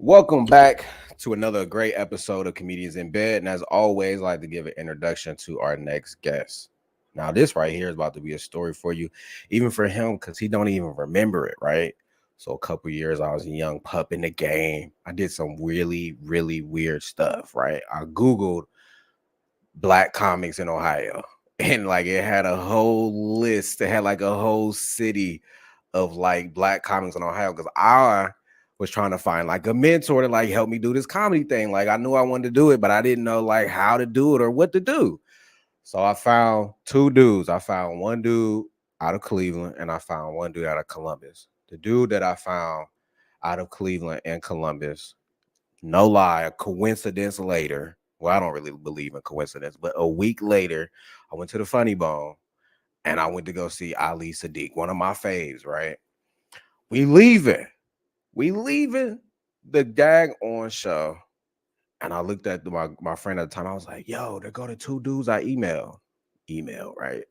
Welcome back to another great episode of Comedians in Bed. And as always, I like to give an introduction to our next guest. Now, this right here is about to be a story for you, even for him, because he don't even remember it, right? So a couple years, I was a young pup in the game. I did some really, really weird stuff, right? I Googled black comics in Ohio. And like it had a whole list. It had like a whole city of like black comics in Ohio. Cause I was trying to find like a mentor to like help me do this comedy thing. Like I knew I wanted to do it, but I didn't know like how to do it or what to do. So I found two dudes. I found one dude out of Cleveland and I found one dude out of Columbus. The dude that I found out of Cleveland and Columbus, no lie, a coincidence later. Well, I don't really believe in coincidence, but a week later, I went to the Funny Bone and I went to go see Ali Saddiq, one of my faves, right? We leaving. We leaving the dag on show. And I looked at my friend at the time. I was like, yo, there go the two dudes I emailed. Email, right?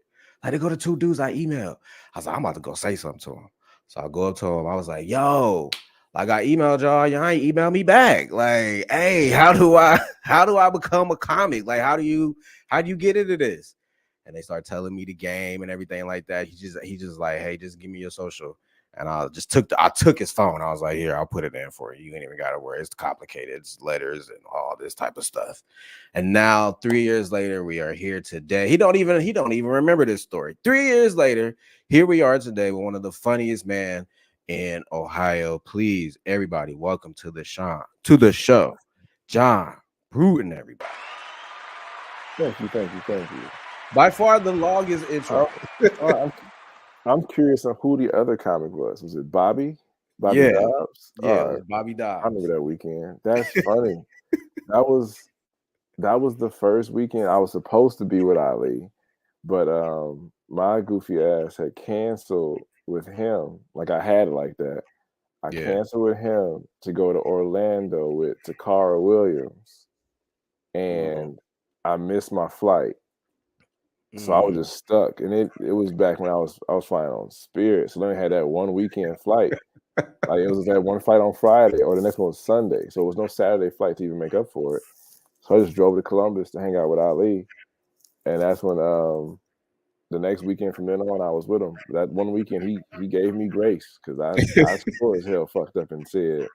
Like, they go to two dudes I emailed. I was like, I'm about to go say something to him. So I go up to him. I was like, yo, like I emailed y'all ain't emailed me back. Like, hey, how do I become a comic? Like, how do you get into this? And they start telling me the game and everything like that. He just like, hey, just give me your social. And I took his phone. I was like, here, I'll put it in for you. You ain't even gotta worry. It's complicated. It's letters and all this type of stuff. And now 3 years later, we are here today. He don't even remember this story. 3 years later, here we are today with one of the funniest man in Ohio. Please, everybody, welcome to the show. John Bruton, everybody. Thank you. By far the longest intro. Oh, oh, I'm curious on who the other comic was. Was it Bobby? Bobby Yeah, Dobbs? yeah, it was Bobby I remember Dobbs. that weekend. That's funny. That was that was the first weekend I was supposed to be with Ali, but my goofy ass had canceled with him. Like I had it like that. I Yeah. canceled with him to go to Orlando with Takara Williams, Mm, and I missed my flight. So I was mm. just stuck, and it was back when I was flying on Spirit, so I only had that one weekend flight. Like it was that one flight on Friday, or the next one was Sunday, so it was no Saturday flight to even make up for it. So I just drove to Columbus to hang out with Ali, and that's when the next weekend from then on I was with him. That one weekend he gave me grace because I sure as hell fucked up and said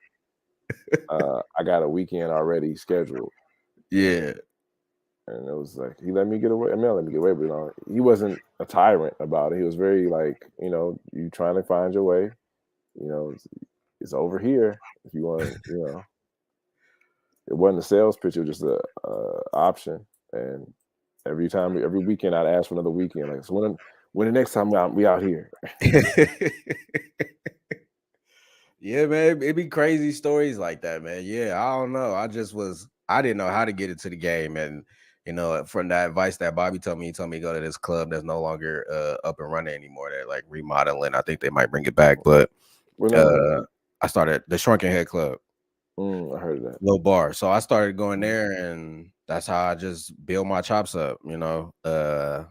I got a weekend already scheduled. Yeah. And it was like he let me get away. I mean, not let me get away, but he wasn't a tyrant about it. He was very like, you trying to find your way. It's over here if you want. It wasn't a sales pitch; it was just a option. And every weekend, I'd ask for another weekend. Like, so when the next time we out here? Yeah, man. It be crazy stories like that, man. Yeah, I don't know. I didn't know how to get into the game. And from that advice that Bobby told me, he told me to go to this club that's no longer up and running anymore. They're like remodeling. I think they might bring it back. But What name is uh I started the Shrunken Head Club, it? I heard of that. little bar. So I started going Mm. there, and that's how I just build my chops up. Yeah,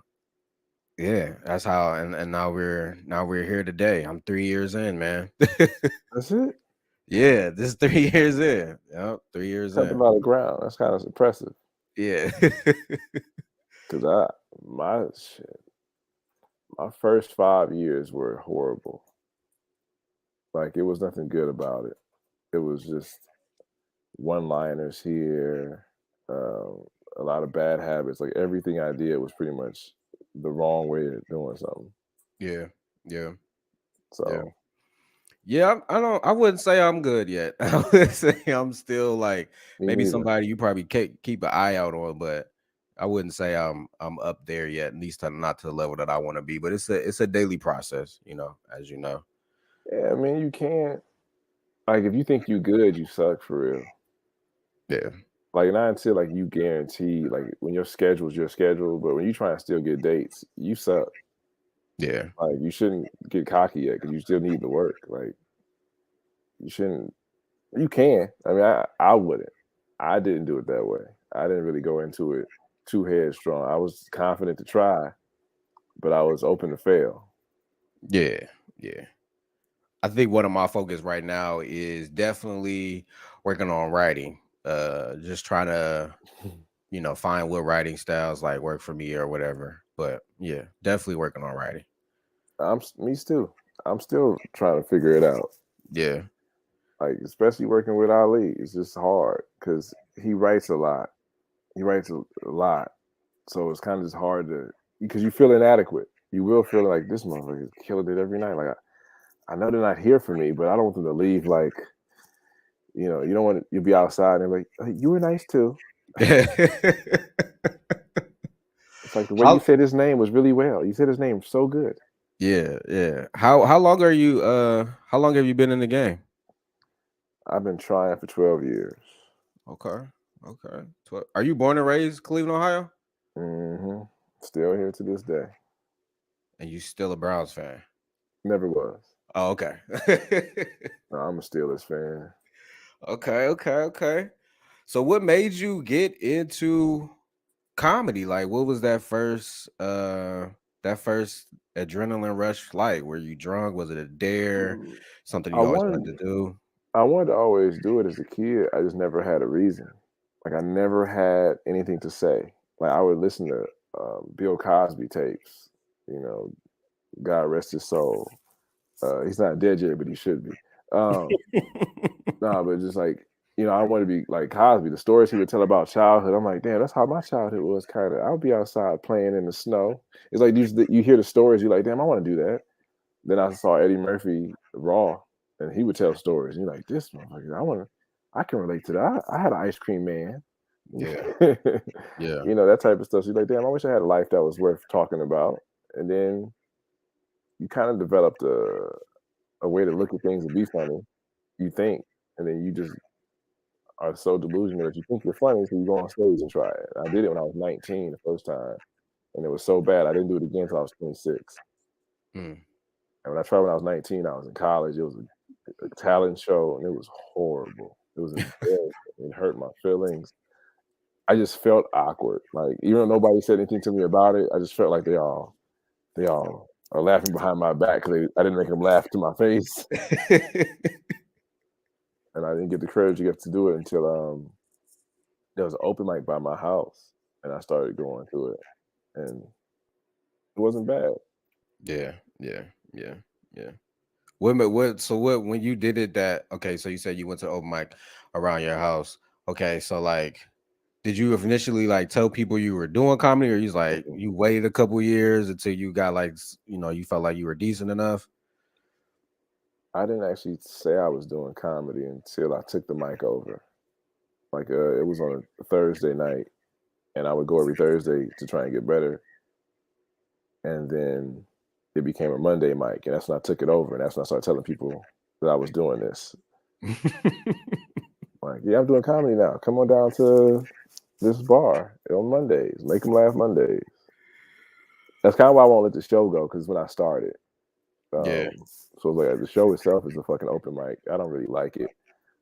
that's how, and now we're here today. I'm 3 years in, man. That's it. Yeah, this is 3 years in. Yep, 3 years Covered a in. lot of ground. That's kind of impressive. Yeah. Cause my shit, my first 5 years were horrible. Like it was nothing good about it. It was just one-liners here, a lot of bad habits. Like everything I did was pretty much the wrong way of doing something. Yeah. Yeah. Yeah. So Yeah. I wouldn't say I'm good yet. I would say I'm still like me maybe neither. somebody you probably keep an eye out on, but I wouldn't say I'm up there yet, at least not to the level that I want to be. But it's a daily process, as you know. Yeah, I mean you can't like if you think you good, you suck for real. Yeah. Like not until like you guarantee like when your schedule's your schedule, but when you try and still get dates, you suck. Yeah. Like you shouldn't get cocky yet because you still need to work. Like you shouldn't. You can. I mean, I wouldn't. I didn't do it that way. I didn't really go into it too headstrong. I was confident to try, but I was open to fail. Yeah. Yeah. I think one of my focus right now is definitely working on writing. Just trying to, find what writing styles like work for me or whatever. But yeah, definitely working on writing. Me too. I'm still trying to figure it out. Yeah. Like especially working with Ali, it's just hard because he writes a lot. He writes a lot, so it's kind of just hard to because you feel inadequate. You will feel like this motherfucker is killing it every night. Like I know they're not here for me, but I don't want them to leave. Like you don't want you be outside and like "Hey, you were nice too." It's like the way you how said his name was really well. You said his name so good. yeah. How long are you how long have you been in the game? I've been trying for 12 years. Okay. Okay. Are you born and raised Cleveland, Ohio? hmm Still here to this day. And you still a Browns fan? Never was. Oh, okay. No, I'm a Steelers fan. Okay. So what made you get into comedy? Like what was that first adrenaline rush like? Were you drunk? Was it a dare? Mm, Something I you always wanted wanted to do? I wanted to always do it as a kid. I just never had a reason. Like I never had anything to say. Like I would listen to Bill Cosby tapes. You know, God rest his soul. He's not dead yet, but he should be. Um, no, but just like I want to be like Cosby. The stories he would tell about childhood, I'm like, damn, that's how my childhood was. Kind of, I would be outside playing in the snow. It's like you hear the stories, you're like, damn, I want to do that. Then I saw Eddie Murphy Raw, and he would tell stories. And you're like, this motherfucker, I can relate to that. I had an ice cream man. Yeah. Yeah. That type of stuff. So you're like, damn, I wish I had a life that was worth talking about. And then you kind of developed a way to look at things and be funny. You think, and then you just are so delusional that you think you're funny, so you go on stage and try it. I did it when I was 19 the first time, and it was so bad I didn't do it again until I was 26. Mm. And when I tried when I was 19, I was in college. It was a talent show, and it was horrible. It was embarrassing. It hurt my feelings. I just felt awkward. Like even though nobody said anything to me about it, I just felt like they all are laughing behind my back because I didn't make them laugh to my face, and I didn't get the courage to get to do it until there was an open mic by my house, and I started going to it, and it wasn't bad. Yeah. Yeah. Yeah. Yeah. What when you did it that okay, so you said you went to open mic around your house. Okay, so like did you initially like tell people you were doing comedy or you was like Mm-mm. you waited a couple years until you got like you felt like you were decent enough? I didn't actually say I was doing comedy until I took the mic over. Like it was on a Thursday night, and I would go every Thursday to try and get better. And then it became a Monday mic, and that's when I took it over, and that's when I started telling people that I was doing this. Like, yeah, I'm doing comedy now. Come on down to this bar on Mondays. Make them laugh Mondays. That's kind of why I won't let the show go because when I started, Yeah, so like the show itself is a fucking open mic. I don't really like it.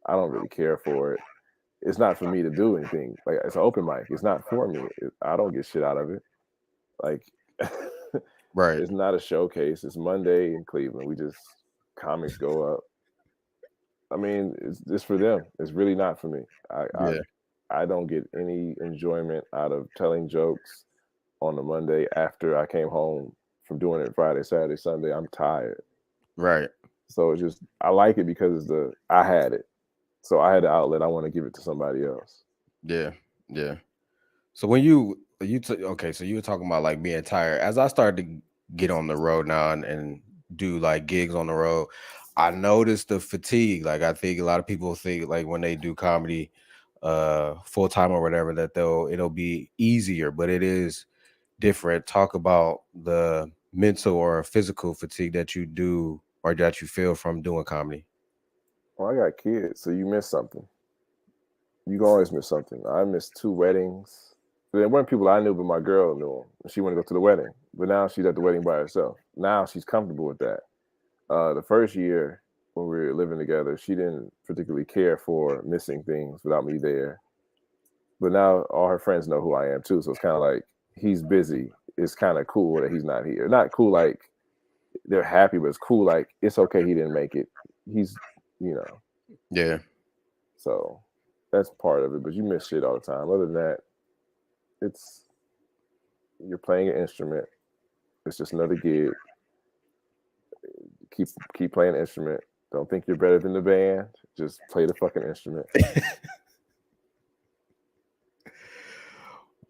I don't really care for it. It's not for me to do anything. Like it's an open mic. It's not for me. I don't get shit out of it. Like right. it's not a showcase. It's Monday in Cleveland. We just comics go up. I mean, it's for them. It's really not for me. Yeah, I don't get any enjoyment out of telling jokes on a Monday after I came home from doing it Friday, Saturday, Sunday. I'm tired. right. So it's just I like it because I had it. So I had the outlet. I want to give it to somebody else. Yeah, yeah. So when okay, so you were talking about like being tired. As I started to get on the road now and do like gigs on the road, I noticed the fatigue. Like I think a lot of people think like when they do comedy full time or whatever that it'll be easier, but it is different. Talk about the mental or physical fatigue that you do or that you feel from doing comedy. Well, I got kids, so you miss something. You can always miss something. I missed 2 weddings. There weren't people I knew, but my girl knew them. She wanted to go to the wedding, but now she's at the wedding by herself. Now she's comfortable with that. The first year when we were living together, she didn't particularly care for missing things without me there. But now all her friends know who I am too, so it's kind of like he's busy. It's kind of cool that he's not here. Not cool like they're happy, but it's cool. Like, it's okay he didn't make it. He's, you know, Yeah. so that's part of it. But you miss shit all the time. Other than that, it's you're playing an instrument. It's just another gig. Keep playing the instrument. Don't think you're better than the band. Just play the fucking instrument.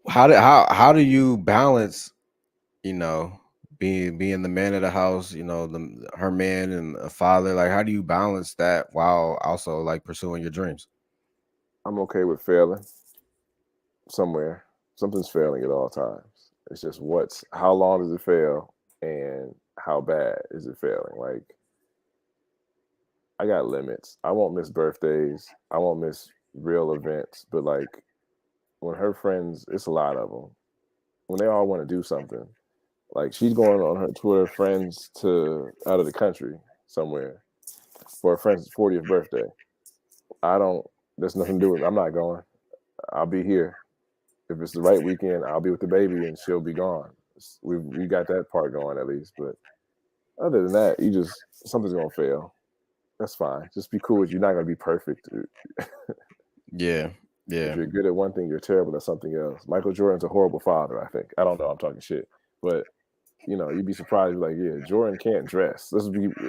How do you balance, you know, being the man of the house, you know, her man and a father? Like, how do you balance that while also like pursuing your dreams? I'm okay with failing somewhere. Something's failing at all times. It's just how long does it fail and how bad is it failing? Like, I got limits. I won't miss birthdays. I won't miss real events. But like, when her friends, it's a lot of them. When they all want to do something, like she's going on her Twitter friends to out of the country somewhere for a friend's 40th birthday. There's nothing to do with it. I'm not going. I'll be here. If it's the right weekend, I'll be with the baby and she'll be gone. We got that part going at least. But other than that, something's gonna fail. That's fine. Just be cool. You're not gonna be perfect. Yeah. If you're good at one thing, you're terrible at something else. Michael Jordan's a horrible father, I think. I don't know. I'm talking shit, but you'd be surprised. Like, yeah, Jordan can't dress.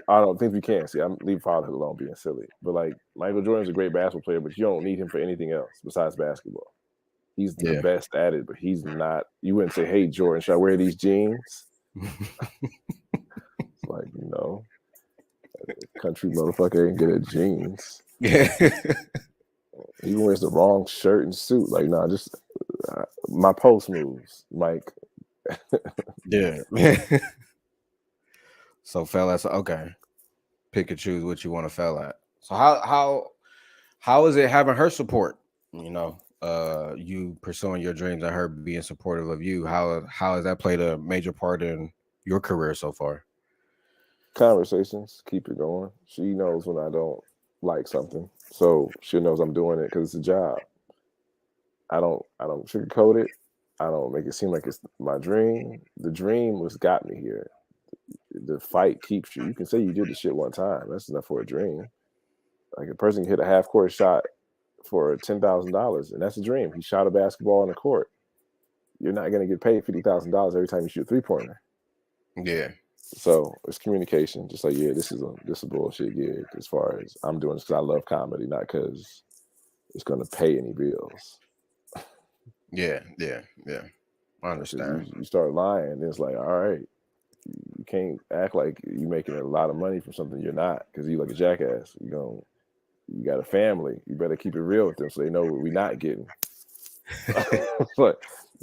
I don't think we can. See, I'm leave fatherhood alone being silly. But like, Michael Jordan's a great basketball player, but you don't need him for anything else besides basketball. He's the best at it, but he's not. You wouldn't say, "Hey, Jordan, should I wear these jeans?" It's like, country motherfucker ain't good at jeans. Yeah. He wears the wrong shirt and suit. Like, nah, just my post moves, Mike. Yeah. So fellas, okay. Pick and choose what you want to fail at. So how is it having her support? You pursuing your dreams and her being supportive of you. How has that played a major part in your career so far? Conversations, keep it going. She knows when I don't like something, so she knows I'm doing it because it's a job. I don't sugarcoat it. I don't make it seem like it's my dream. The dream was got me here. The fight keeps you. You can say you did the shit one time. That's enough for a dream. Like, a person can hit a half court shot for $10,000, and that's a dream. He shot a basketball on the court. You're not going to get paid $50,000 every time you shoot a 3-pointer. Yeah. So it's communication. Just like, yeah, this is a bullshit gig. As far as I'm doing this because I love comedy, not because it's going to pay any bills. Yeah. I understand. You start lying, and it's like, all right, you can't act like you're making a lot of money from something you're not, because you like a jackass. You got a family. You better keep it real with them so they know what we're not getting. But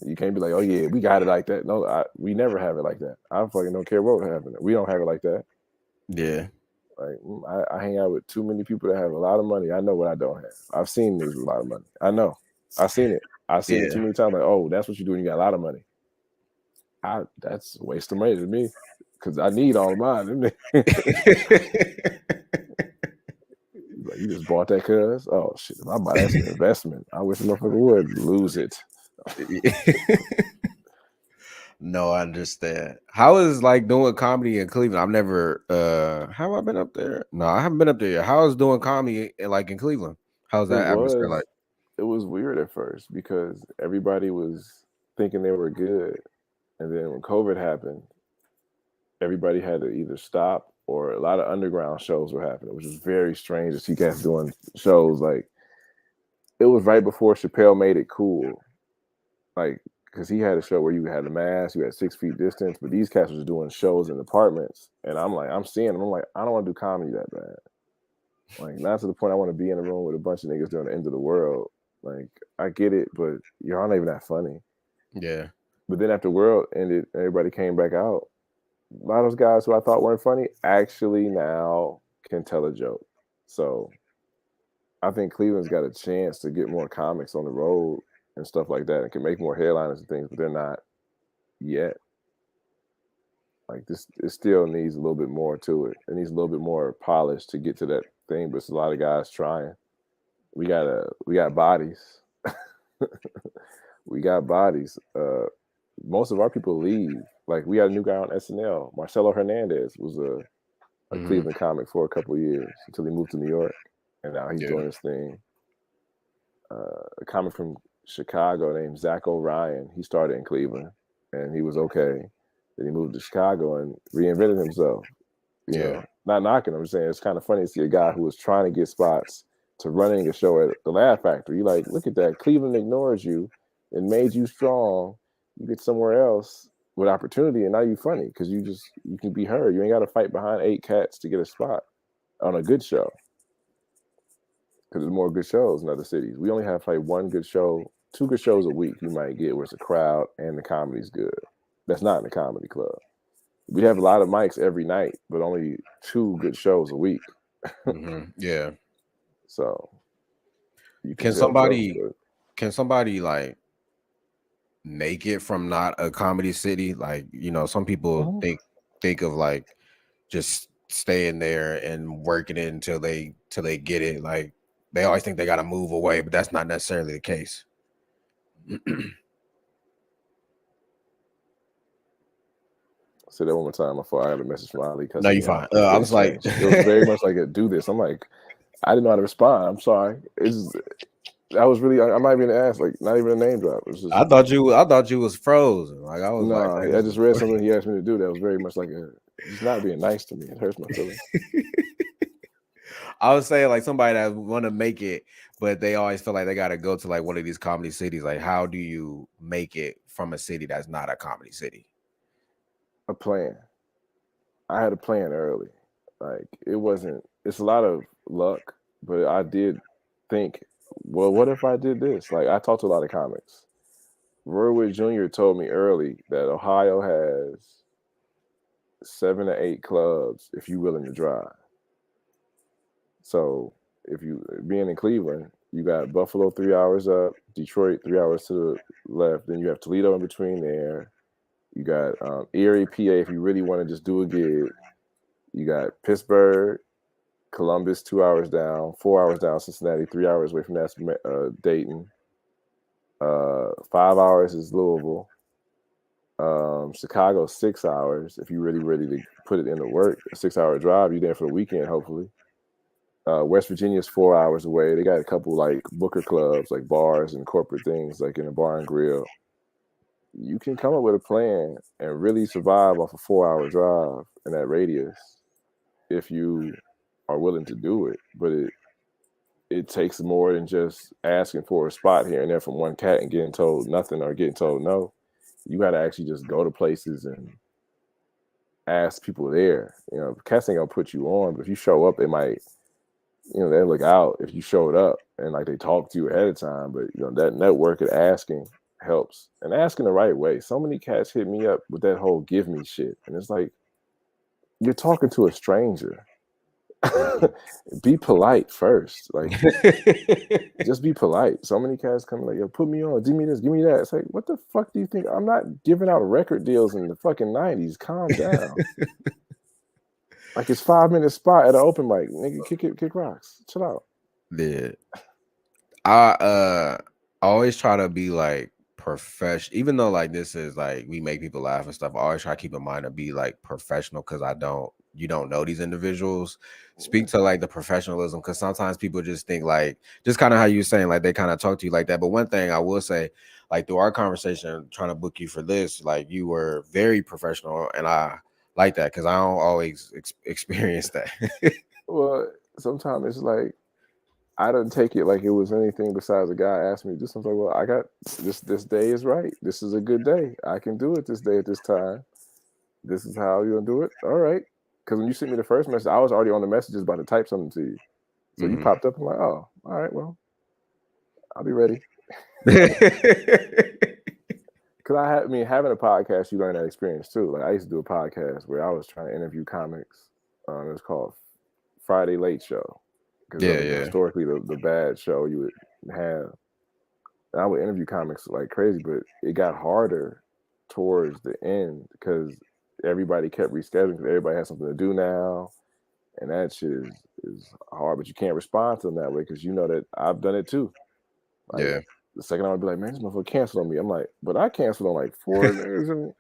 you can't be like, oh yeah, we got it like that. No, we never have it like that. I fucking don't care what happened. We don't have it like that. Yeah. Like, I hang out with too many people that have a lot of money. I know what I don't have. I've seen niggas with a lot of money. I know. I've seen it. I've seen it too many times. Like, oh, that's what you do when you got a lot of money. That's a waste of money to me, because I need all of mine. Like, you just bought that, cuz? Oh shit! If I buy that's an investment. I wish a motherfucker would lose it. No, I understand. How is like doing comedy in Cleveland? I've never have I been up there? No, I haven't been up there yet. How is doing comedy like in Cleveland? How's that atmosphere like? It was weird at first because everybody was thinking they were good, and then when COVID happened, everybody had to either stop, or a lot of underground shows were happening, which was very strange to see guys doing shows. Like, it was right before Chappelle made it cool, like, because he had a show where you had a mask, you had 6 feet distance, but these cats was doing shows in apartments, and I'm seeing them. I'm like, I don't want to do comedy that bad. Like, not to the point I want to be in a room with a bunch of niggas during the end of the world. Like, I get it, but y'all not even that funny. Yeah. But then after the world ended, everybody came back out. A lot of those guys who I thought weren't funny actually now can tell a joke. So I think Cleveland's got a chance to get more comics on the road and stuff like that, and can make more headliners and things, but they're not yet. Like, this, it still needs a little bit more to it. It needs a little bit more polish to get to that thing, but it's a lot of guys trying. We got bodies. We got bodies. Most of our people leave. Like we had a new guy on SNL. Marcelo Hernandez was a Cleveland comic for a couple of years until he moved to New York, and now he's doing his thing. A comic from Chicago named Zach O'Ryan. He started in Cleveland, and he was okay. Then he moved to Chicago and reinvented himself. You know, not knocking. I'm saying it's kind of funny to see a guy who was trying to get spots to running a show at the Laugh Factory. You like, look at that. Cleveland ignores you and made you strong. You get somewhere else with opportunity, and now you funny because you can be heard. You ain't got to fight behind 8 cats to get a spot on a good show. Because there's more good shows in other cities. We only have like 1 good show, 2 good shows a week you might get where it's a crowd and the comedy's good. That's not in the comedy club. We have a lot of mics every night, but only 2 good shows a week. Yeah. So you can somebody like make it from not a comedy city? Like, you know, some people think of like just staying there and working it until they get it. Like they always think they got to move away, but that's not necessarily the case. Say that one more time before I had a message from Ali. No, you're fine. I was like, it was very much like, do this. I'm like, I didn't know how to respond. I'm sorry. I was really, I'm not even gonna ask, like, not even a name drop. Just, I thought you was frozen. Like I was I just read something he asked me to do that was very much like he's not being nice to me. It hurts my feelings. I would say like somebody that want to make it, but they always feel like they got to go to like one of these comedy cities. Like, how do you make it from a city that's not a comedy city? A plan. I had a plan early. Like it's a lot of luck, but I did think, well, what if I did this? Like I talked to a lot of comics. Roy Wood Jr. told me early that Ohio has 7 to 8 clubs if you're willing to drive. So if you being in Cleveland, you got Buffalo 3 hours up, Detroit 3 hours to the left, then you have Toledo in between there. You got Erie, PA, if you really want to just do a gig. You got Pittsburgh, Columbus 2 hours down, 4 hours down, Cincinnati 3 hours away from that, Dayton. 5 hours is Louisville. Chicago 6 hours. If you're really ready to put it into work, a 6-hour drive, you're there for the weekend, hopefully. West Virginia is 4 hours away. They got a couple like Booker clubs, like bars and corporate things, like in a bar and grill. You can come up with a plan and really survive off a 4-hour drive in that radius if you are willing to do it. But it takes more than just asking for a spot here and there from one cat and getting told nothing or getting told no. You got to actually just go to places and ask people there. You know, cats ain't gonna put you on, but if you show up, they might, you know, they look out if you showed up and like they talk to you ahead of time. But you know, that network of asking helps, and asking the right way. So many cats hit me up with that whole give me shit, and it's like, you're talking to a stranger. Be polite first. Like just be polite. So many cats come like, yo, put me on, give me this, give me that. It's like, what the fuck do you think? I'm not giving out record deals in the fucking 90s. Calm down. Like it's 5-minute spot at an open mic. Nigga, kick rocks. Chill out. Yeah. I always try to be like professional, even though like this is like we make people laugh and stuff. I always try to keep in mind to be like professional, because you don't know these individuals. Speak to like the professionalism, because sometimes people just think like, just kind of how you were saying, like they kind of talk to you like that. But one thing I will say, like through our conversation trying to book you for this, like you were very professional, and I like that because I don't always experience that. Well, sometimes it's like I didn't take it like it was anything besides a guy asked me to do something. Like, well, I got this day is right. This is a good day. I can do it this day at this time. This is how you're gonna do it. All right. Because when you sent me the first message, I was already on the messages about to type something to you. So you popped up. I'm like, oh, all right, well, I'll be ready. Because having a podcast, you learn that experience too. Like I used to do a podcast where I was trying to interview comics. It was called Friday Late Show. Because historically the bad show you would have. And I would interview comics like crazy, but it got harder towards the end because everybody kept rescheduling because everybody has something to do now. And that shit is hard, but you can't respond to them that way because you know that I've done it too. Like, the second I would be like, man, this motherfucker canceled on me. I'm like, but I canceled on like 4 niggas.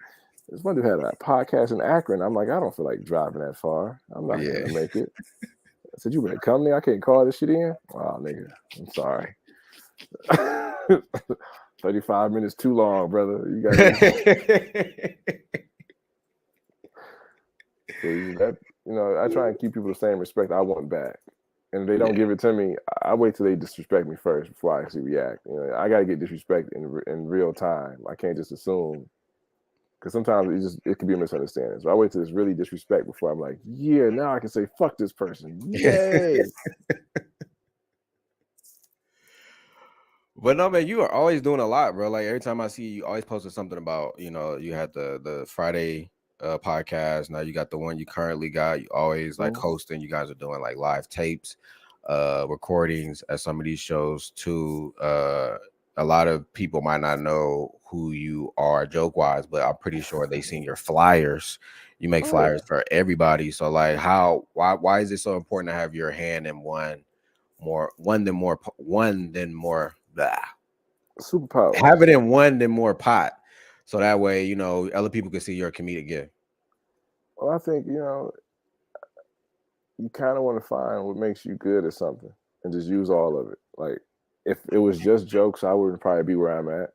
This one dude had a podcast in Akron. I'm like, I don't feel like driving that far. I'm not Yeah. gonna make it. I said, you better come there. I can't call this shit in. Oh, nigga, I'm sorry. 35 minutes too long, brother. You got that. You know, I try and keep people the same respect I want back. And if they don't give it to me, I wait till they disrespect me first before I actually react. You know, I got to get disrespect in real time. I can't just assume, because sometimes it can be a misunderstanding. So I wait till it's really disrespect before I'm like, yeah, now I can say fuck this person. Yay! But no, man, you are always doing a lot, bro. Like every time I see you, you always posted something about, you know, you had the Friday podcast. Now you got the one you currently got. You always like hosting. You guys are doing like live tapes, recordings at some of these shows too. A lot of people might not know who you are joke wise, but I'm pretty sure they seen your flyers. You make flyers for everybody. So like why is it so important to have your hand in one than more blah. Superpower. Have it in one than more pot. So that way, you know, other people can see your comedic gift. Well, I think, you know, you kind of want to find what makes you good at something and just use all of it. Like, if it was just jokes, I wouldn't probably be where I'm at.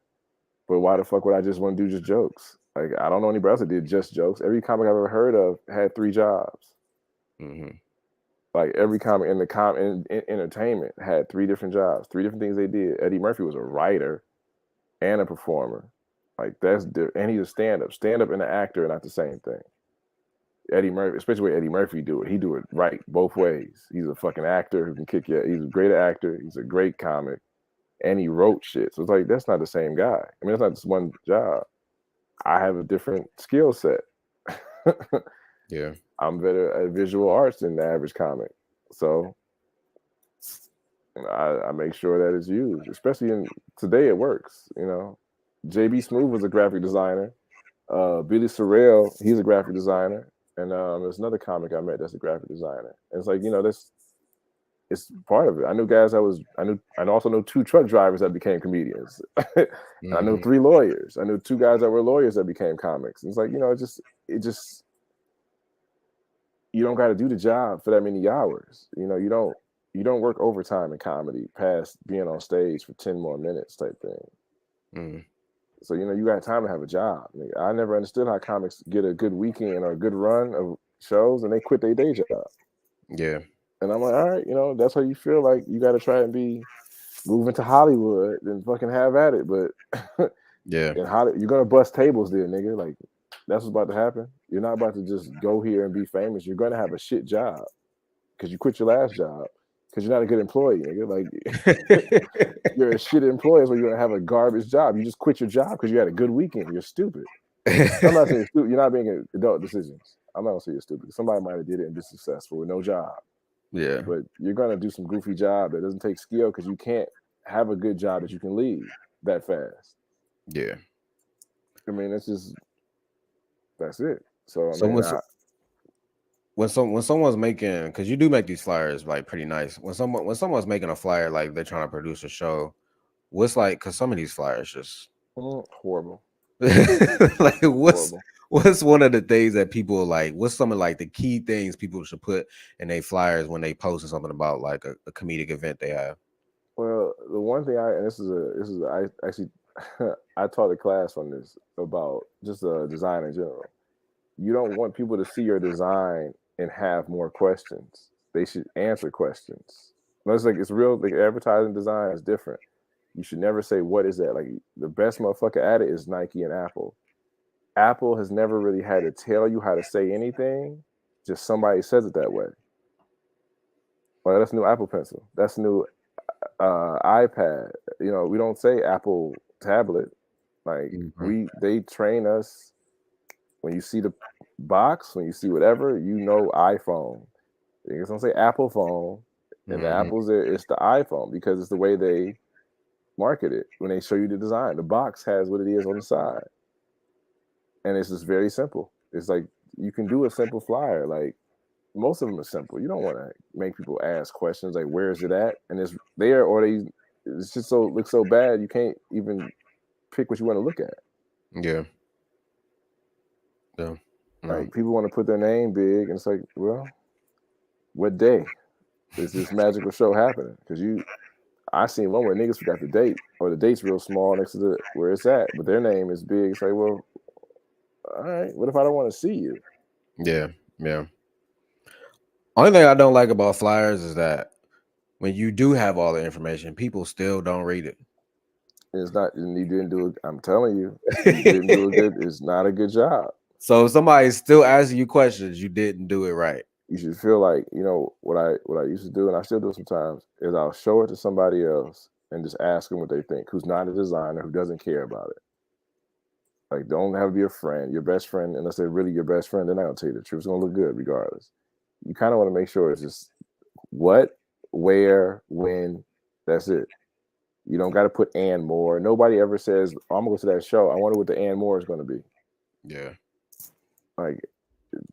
But why the fuck would I just want to do just jokes? Like, I don't know anybody else that did just jokes. Every comic I've ever heard of had 3 jobs. Like every comic in entertainment had 3 different jobs, 3 different things they did. Eddie Murphy was a writer and a performer. Like that's different. And he's a stand-up. Stand-up and an actor are not the same thing. Eddie Murphy, especially the way Eddie Murphy do it, he do it right both ways. He's a fucking actor who can kick you. He's a great actor. He's a great comic, and he wrote shit. So it's like that's not the same guy. I mean, it's not just one job. I have a different skill set. Yeah, I'm better at visual arts than the average comic. So I make sure that it's used, especially in today. It works. You know, JB Smoove was a graphic designer. Billy Sorrell, he's a graphic designer. And there's another comic I met that's a graphic designer. And it's like, you know, it's part of it. I knew guys I also know 2 truck drivers that became comedians. I know 3 lawyers. I knew 2 guys that were lawyers that became comics. And it's like, you know, it just you don't got to do the job for that many hours. You know, you don't work overtime in comedy past being on stage for 10 more minutes type thing. So, you know, you got time to have a job. I never understood how comics get a good weekend or a good run of shows and they quit their day job. Yeah. And I'm like, all right, you know, that's how you feel like you got to try and be moving to Hollywood and fucking have at it. But yeah, in Hollywood, you're going to bust tables there, nigga. Like, that's what's about to happen. You're not about to just go here and be famous. You're going to have a shit job because you quit your last job because you're not a good employee, nigga. Like, you're a shit employee, so you're going to have a garbage job. You just quit your job because you had a good weekend. You're stupid. I'm not saying you're not making adult decisions. I'm not going to say you're stupid. Somebody might have did it and be successful with no job. Yeah. But you're going to do some goofy job that doesn't take skill because you can't have a good job that you can leave that fast. Yeah. I mean, that's it. So, when someone's making, because you do make these flyers like pretty nice. When someone's making a flyer, like they're trying to produce a show, what's like, because some of these flyers just horrible. Like what's horrible. What's one of the things that people like? What's some of like the key things people should put in their flyers when they post something about like a comedic event they have? Well, the one thing I actually I taught a class on this about just design in general. You don't want people to see your design and have more questions. They should answer questions. No, it's real. Like advertising design is different. You should never say what is that. Like the best motherfucker at it is Nike and Apple. Apple has never really had to tell you how to say anything. Just somebody says it that way. Well, that's new Apple Pencil. That's new iPad. You know, we don't say Apple tablet. Like they train us. When you see the box, when you see whatever, you know iPhone. You don't say Apple phone, and the Apple's there. It's the iPhone because it's the way they market it. When they show you the design, the box has what it is on the side, and it's just very simple. It's like you can do a simple flyer. Like most of them are simple. You don't want to make people ask questions like where is it at, and it's there, or it's just looks so bad you can't even pick what you want to look at. Yeah. Yeah. No. Like people want to put their name big, and it's like, well, what day is this magical show happening? Because I seen one where niggas forgot the date, or the date's real small next to where it's at, but their name is big. It's like, well, all right, what if I don't want to see you? Yeah. Yeah. Only thing I don't like about flyers is that when you do have all the information, people still don't read it. It's not, and you didn't do it. I'm telling you, you didn't do a good. It's not a good job. So if somebody's still asking you questions, you didn't do it right. You should feel like, what I used to do, and I still do sometimes, is I'll show it to somebody else and just ask them what they think, who's not a designer, who doesn't care about it. Like, don't have to be a friend, your best friend, unless they're really your best friend. They're not gonna tell you the truth. It's gonna look good regardless. You kind of want to make sure it's just what, where, when. That's it. You don't got to put and more. Nobody ever says, oh, I'm gonna go to that show. I wonder what the and more is gonna be. Yeah. Like,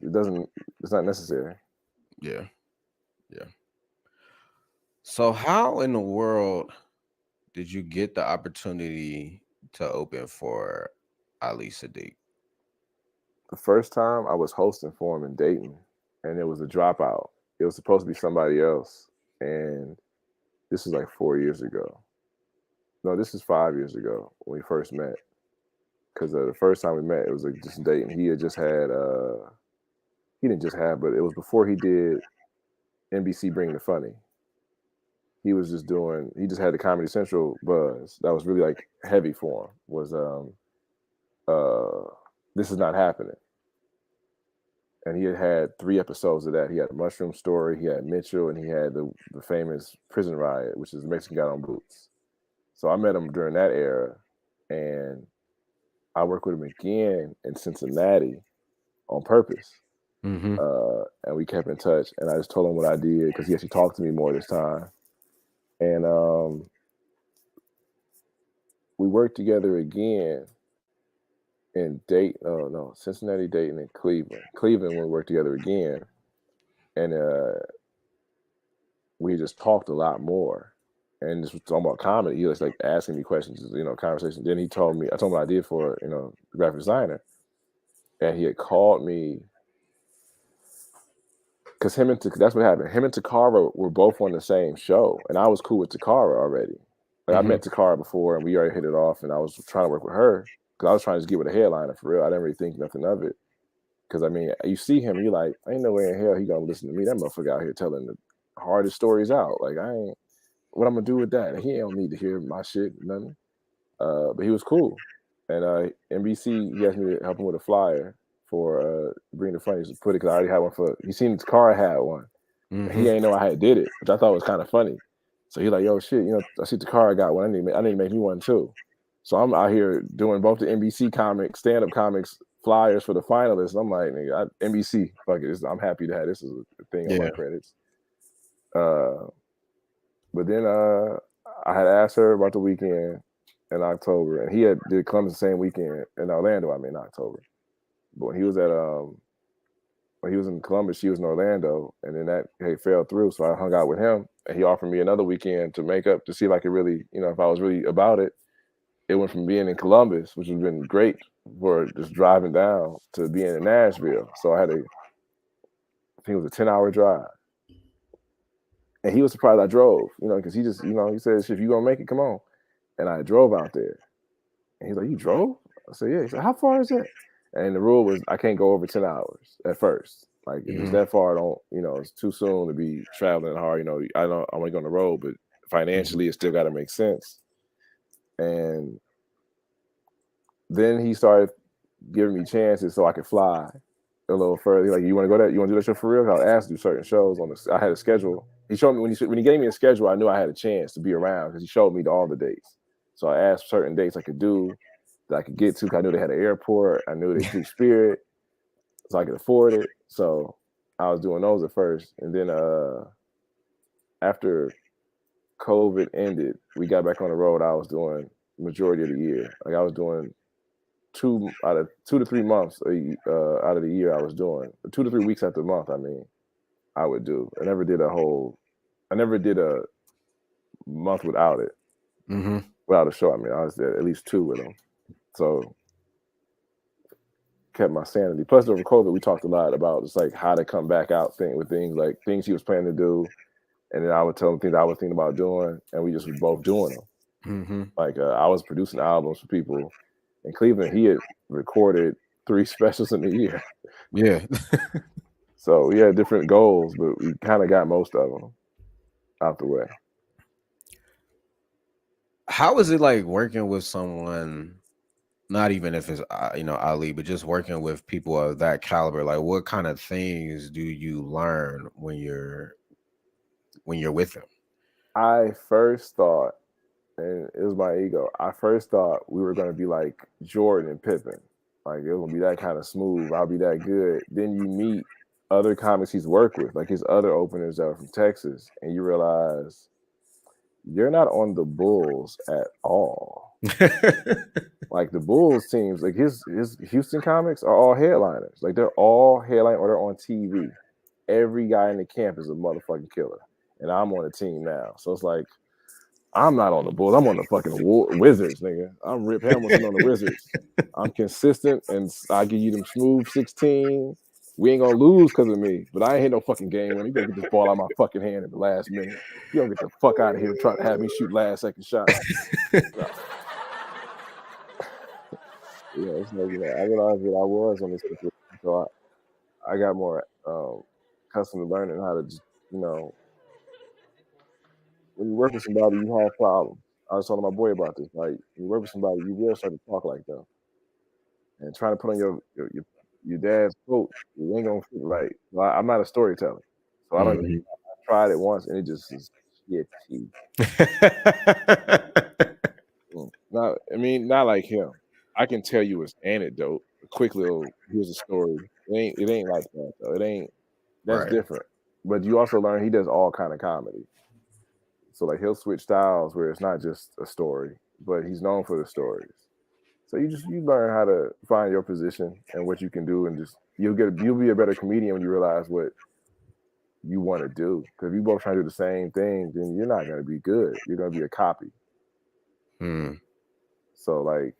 it doesn't. It's not necessary. Yeah. Yeah. So how in the world did you get the opportunity to open for Ali Saddiq? The first time I was hosting for him in Dayton, and it was a dropout. It was supposed to be somebody else, and this is like 4 years ago. No, this is 5 years ago when we first met. Because the first time we met, it was like just Dayton. He had just had, he didn't just have, but it was before he did NBC Bring the Funny. He was just doing, he just had the Comedy Central buzz. That was really like heavy for him, was This Is Not Happening. And he had 3 episodes of that. He had Mushroom Story, he had Mitchell, and he had the famous Prison Riot, which is the Mexican guy on boots. So I met him during that era, and I worked with him again in Cincinnati on purpose. Mm-hmm. And we kept in touch, and I just told him what I did because he actually talked to me more this time. And we worked together again in Cincinnati, Dayton, and Cleveland. Cleveland, we worked together again, and we just talked a lot more. And just was talking about comedy. He was like asking me questions, conversation. Then I told him what I did for, graphic designer. And he had called me because that's what happened. Him and Takara were both on the same show, and I was cool with Takara already. Like, Mm-hmm. I met Takara before, and we already hit it off, and I was trying to work with her because I was trying to just get with a headliner for real. I didn't really think nothing of it. Because, I mean, you see him, you're like, ain't no way in hell he gonna listen to me. That motherfucker out here telling the hardest stories out. Like, what I'm gonna do with that? He don't need to hear my shit, nothing. But he was cool. And NBC, he asked me to help him with a flyer for Bring the Funny. To put it, because I already had one he seen Takara had one. Mm-hmm. He ain't know I had did it, which I thought was kind of funny. So he's like, yo, shit, I see Takara got one. I need to make me one too. So I'm out here doing both the NBC comics, stand-up comics flyers for the finalists. I'm like, nigga, NBC, fuck it. I'm happy to have this as a thing on my credits. But then I had asked her about the weekend in October, and he did Columbus the same weekend in Orlando. I mean, in October. But when he was when he was in Columbus, she was in Orlando, and then that fell through. So I hung out with him, and he offered me another weekend to make up to see if I could really, if I was really about it. It went from being in Columbus, which has been great for just driving down, to being in Nashville. So I think it was a 10-hour drive. And he was surprised I drove, because he just, he said, if you gonna make it, come on. And I drove out there. And he's like, you drove? I said, yeah. He said, how far is it? And the rule was I can't go over 10 hours at first. Like, if it's that far, it's too soon to be traveling hard. I want to go on the road, but financially, it still got to make sense. And then he started giving me chances so I could fly a little further. Like, you want to go there? You want to do that show for real? I was asked to do certain shows I had a schedule. He showed me when he gave me a schedule, I knew I had a chance to be around because he showed me all the dates. So I asked certain dates I could do that I could get to. I knew they had an airport. I knew they flew Spirit, so I could afford it. So I was doing those at first, and then after COVID ended, we got back on the road. I was doing majority of the year. Like, I was doing 2 to 3 months out of the year. I was doing 2 to 3 weeks out the month. I mean, I would do. I never did a month without it. Mm-hmm. Without a show. I mean, I was there at least 2 with them. So kept my sanity. Plus, over COVID, we talked a lot about just like how to come back out with things like things he was planning to do, and then I would tell him things I was thinking about doing, and we just was both doing them. Mm-hmm. Like I was producing albums for people in Cleveland. He had recorded 3 specials in a year, Yeah. so we had different goals, but we kind of got most of them out the way. How is it like working with someone? Not even if it's Ali, but just working with people of that caliber. Like, what kind of things do you learn when you're with them? I first thought, and it was my ego. I first thought we were going to be like Jordan and Pippen, like it was gonna be that kind of smooth. I'll be that good. Then you meet other comics he's worked with, like his other openers that are from Texas, and you realize you're not on the Bulls at all. Like the Bulls teams, like his Houston comics are all headliners. Like they're all headline or they're on TV. Every guy in the camp is a motherfucking killer, and I'm on the team now. So it's like I'm not on the Bulls. I'm on the fucking Wizards, nigga. I'm Rip Hamilton on the Wizards. I'm consistent, and I give you them smooth 16. We ain't gonna lose because of me, but I ain't hit no fucking game when you gonna get this ball out of my fucking hand at the last minute. You don't get the fuck out of here trying to have me shoot last second shots. No. Yeah, it's like, I realized that I was on this situation, so I got more accustomed to learning how to just, when you work with somebody, you have problems. I was telling my boy about this. Like, you work with somebody, you will start to talk like them, and trying to put on your dad's coat, you ain't gonna fit right. Well, I'm not a storyteller, so I don't. Mhm. I tried it once, and it just is shitty. Not, not like him. I can tell you his anecdote, a quick little. Here's a story. It ain't like that though. It ain't. That's Right. different. But you also learn he does all kind of comedy. So like he'll switch styles where it's not just a story, but he's known for the stories. So you learn how to find your position and what you can do, and just you'll be a better comedian when you realize what you want to do. Because if you both trying to do the same thing, then you're not going to be good. You're going to be a copy. Mm. So like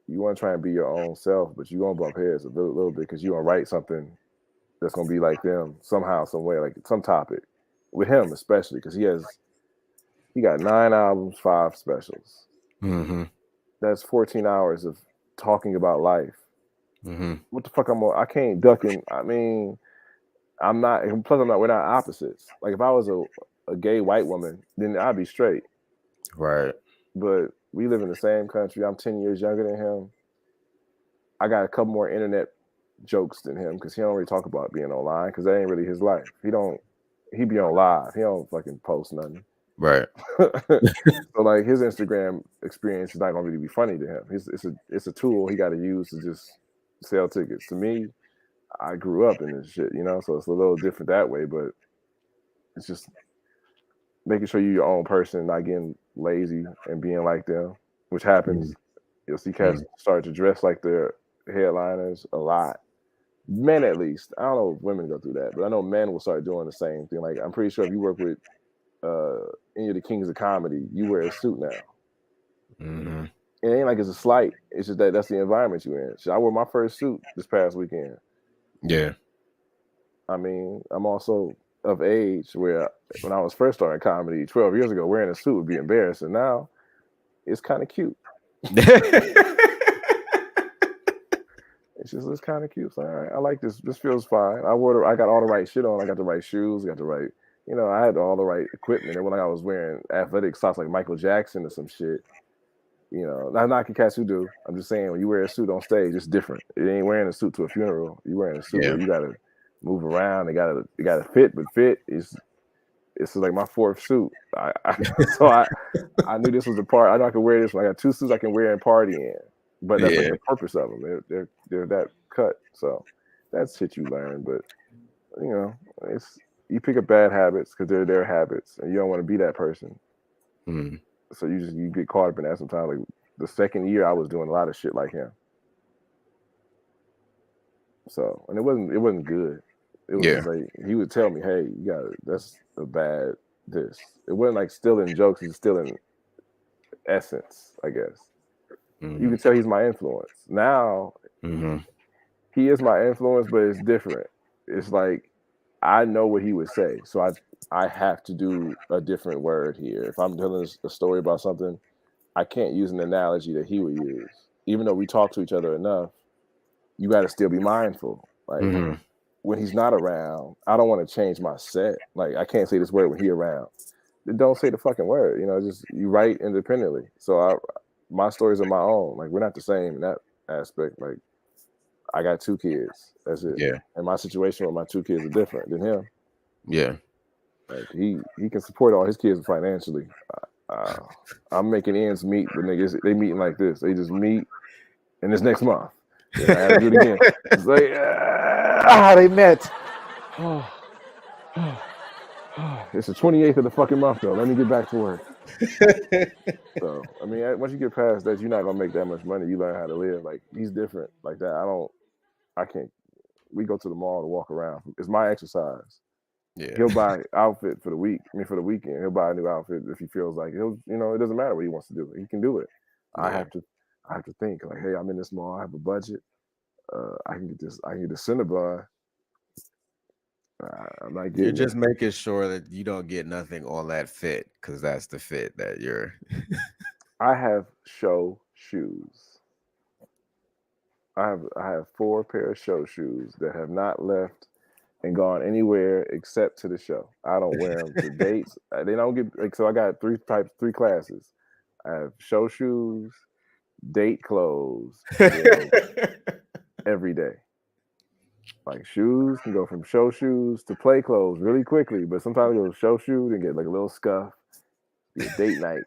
you want to try and be your own self, but you're going to bump heads a little bit because you're going to write something that's going to be like them somehow, some way, like some topic. With him especially, because he got 9 albums, 5 specials. Mm-hmm. That's 14 hours of talking about life. Mm-hmm. What the fuck I can't duck in. I'm not. Plus, we're not opposites. Like if I was a gay white woman, then I'd be straight. Right. But we live in the same country. I'm 10 years younger than him. I got a couple more internet jokes than him because he don't really talk about being online because that ain't really his life. He be on live. He don't fucking post nothing. Right. So like his Instagram experience is not gonna really be funny to him. It's a tool he got to use to just sell tickets. To me, I grew up in this shit, so it's a little different that way. But it's just making sure you're your own person, not getting lazy and being like them, which happens. You'll see cats start to dress like their headliners a lot. Men, at least. I don't know if women go through that, but I know men will start doing the same thing. Like I'm pretty sure if you work with any of the kings of comedy, you wear a suit now. Mm-hmm. It ain't like it's a slight. It's just that's the environment you're in. So I wore my first suit this past weekend. Yeah. I'm also of age where when I was first starting comedy 12 years ago, wearing a suit would be embarrassing. Now it's kind of cute. It's kind of cute. So, all right, I like this. This feels fine. I got all the right shit on. I got the right shoes. I got the right, I had all the right equipment. And when I was wearing athletic socks like Michael Jackson or some shit, not knocking cats who do. I'm just saying when you wear a suit on stage, it's different. It ain't wearing a suit to a funeral. You wearing a suit where you gotta move around. It gotta fit, but fit is. It's like my 4th suit. So I knew this was the part. I know I could wear this when I got 2 suits I can wear and party in. But that's like the purpose of them. They're that cut. So that's shit you learn. But it's you pick up bad habits because they're their habits, and you don't want to be that person. Mm. So you get caught up in that sometimes. Like the second year, I was doing a lot of shit like him. So and it wasn't good. It was just like he would tell me, "Hey, that's a bad this." It wasn't like stealing jokes; it's stealing essence, I guess. Mm-hmm. You can tell he's my influence now. Mm-hmm. he is my influence, but it's different. It's like I know what he would say, so I have to do a different word here. If I'm telling a story about something, I can't use an analogy that he would use. Even though we talk to each other enough, you got to still be mindful. Like Mhm. when he's not around, I don't want to change my set. Like I can't say this word when he around. Then don't say the fucking word. You know, just you write independently. So my stories are my own. Like we're not the same in that aspect. Like I got 2 kids. That's it. Yeah. And my situation with my 2 kids are different than him. Yeah. Like he can support all his kids financially. I'm making ends meet, but niggas they meeting like this. They just meet, and this next month, then I got to do it again. It's like they met. It's the 28th of the fucking month though. Let me get back to work. So I mean, once you get past that, you're not gonna make that much money. You learn how to live. Like he's different like that. I can't. We go to the mall to walk around. It's my exercise. Yeah. He'll buy outfit for the week. I mean, for the weekend, he'll buy a new outfit if he feels like it. It doesn't matter what he wants to do. He can do it. I Yeah. have to think like, hey, I'm in this mall. I have a budget. I can get this. I can get the Cinnabon. I'm not You're getting it. just making sure that you don't get nothing on that fit because that's the fit that you're. I have show shoes. I have 4 pair of show shoes that have not left and gone anywhere except to the show. I don't wear them to dates. They don't get like so. I got 3 classes. I have show shoes, date clothes, and then every day. Like shoes can go from show shoes to play clothes really quickly, but sometimes go show shoe and get like a little scuff, be a date night,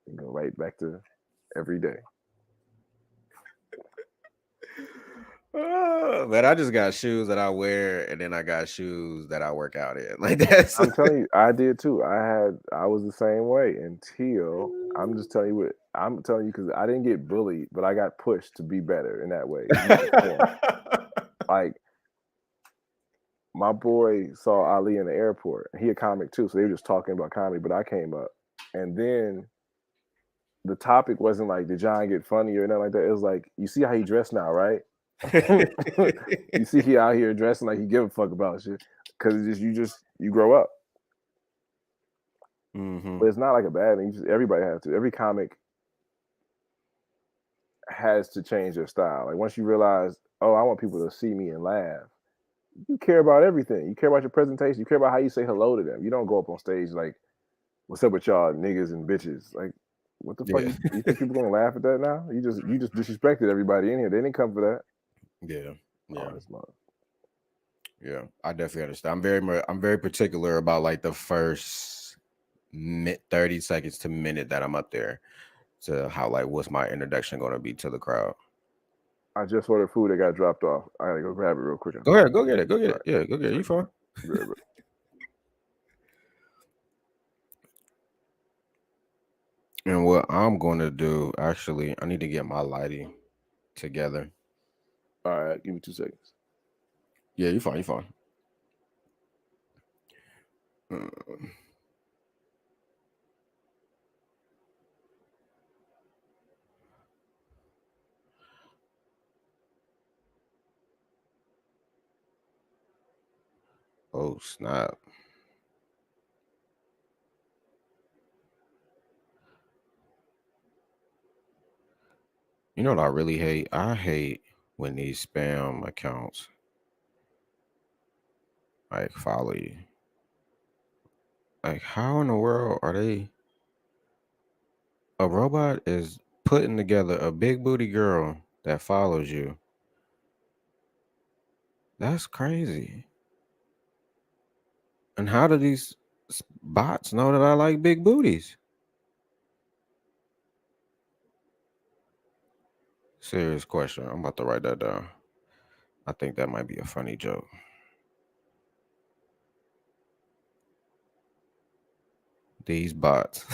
and go right back to every day. But I just got shoes that I wear, and then I got shoes that I work out in. Like that's. I'm telling you, I did too. I was the same way until I'm just telling you what I'm telling you because I didn't get bullied, but I got pushed to be better in that way. Like my boy saw Ali in the airport. He a comic too, so they were just talking about comedy. But I came up, and then the topic wasn't like did John get funny or nothing like that. It was like you see how he dressed now, right? You see he out here dressing like he give a fuck about shit because you grow up. Mm-hmm. But it's not like a bad thing. Everybody has to. Every comic has to change their style. Like once you realize, oh, I want people to see me and laugh. You care about everything. You care about your presentation. You care about how you say hello to them. You don't go up on stage like, "What's up with y'all niggas and bitches?" Like, what the fuck? Yeah. You think people gonna laugh at that now? You just disrespected everybody in here. They didn't come for that. Yeah. Yeah. Oh, this mother. Yeah. I definitely understand. I'm very particular about like the first 30 seconds to minute that I'm up there to how like what's my introduction going to be to the crowd. I just ordered food that got dropped off. I gotta go grab it real quick. Go ahead, go get it. Go get it. Yeah, go get it. You fine. Good. And what I'm going to do, actually, I need to get my lighting together. All right, give me 2 seconds. Yeah, you fine. You fine. Oh, snap. You know what I really hate? I hate when these spam accounts like follow you. Like, how in the world are they? A robot is putting together a big booty girl that follows you. That's crazy. And how do these bots know that I like big booties? Serious question. I'm about to write that down. I think that might be a funny joke. These bots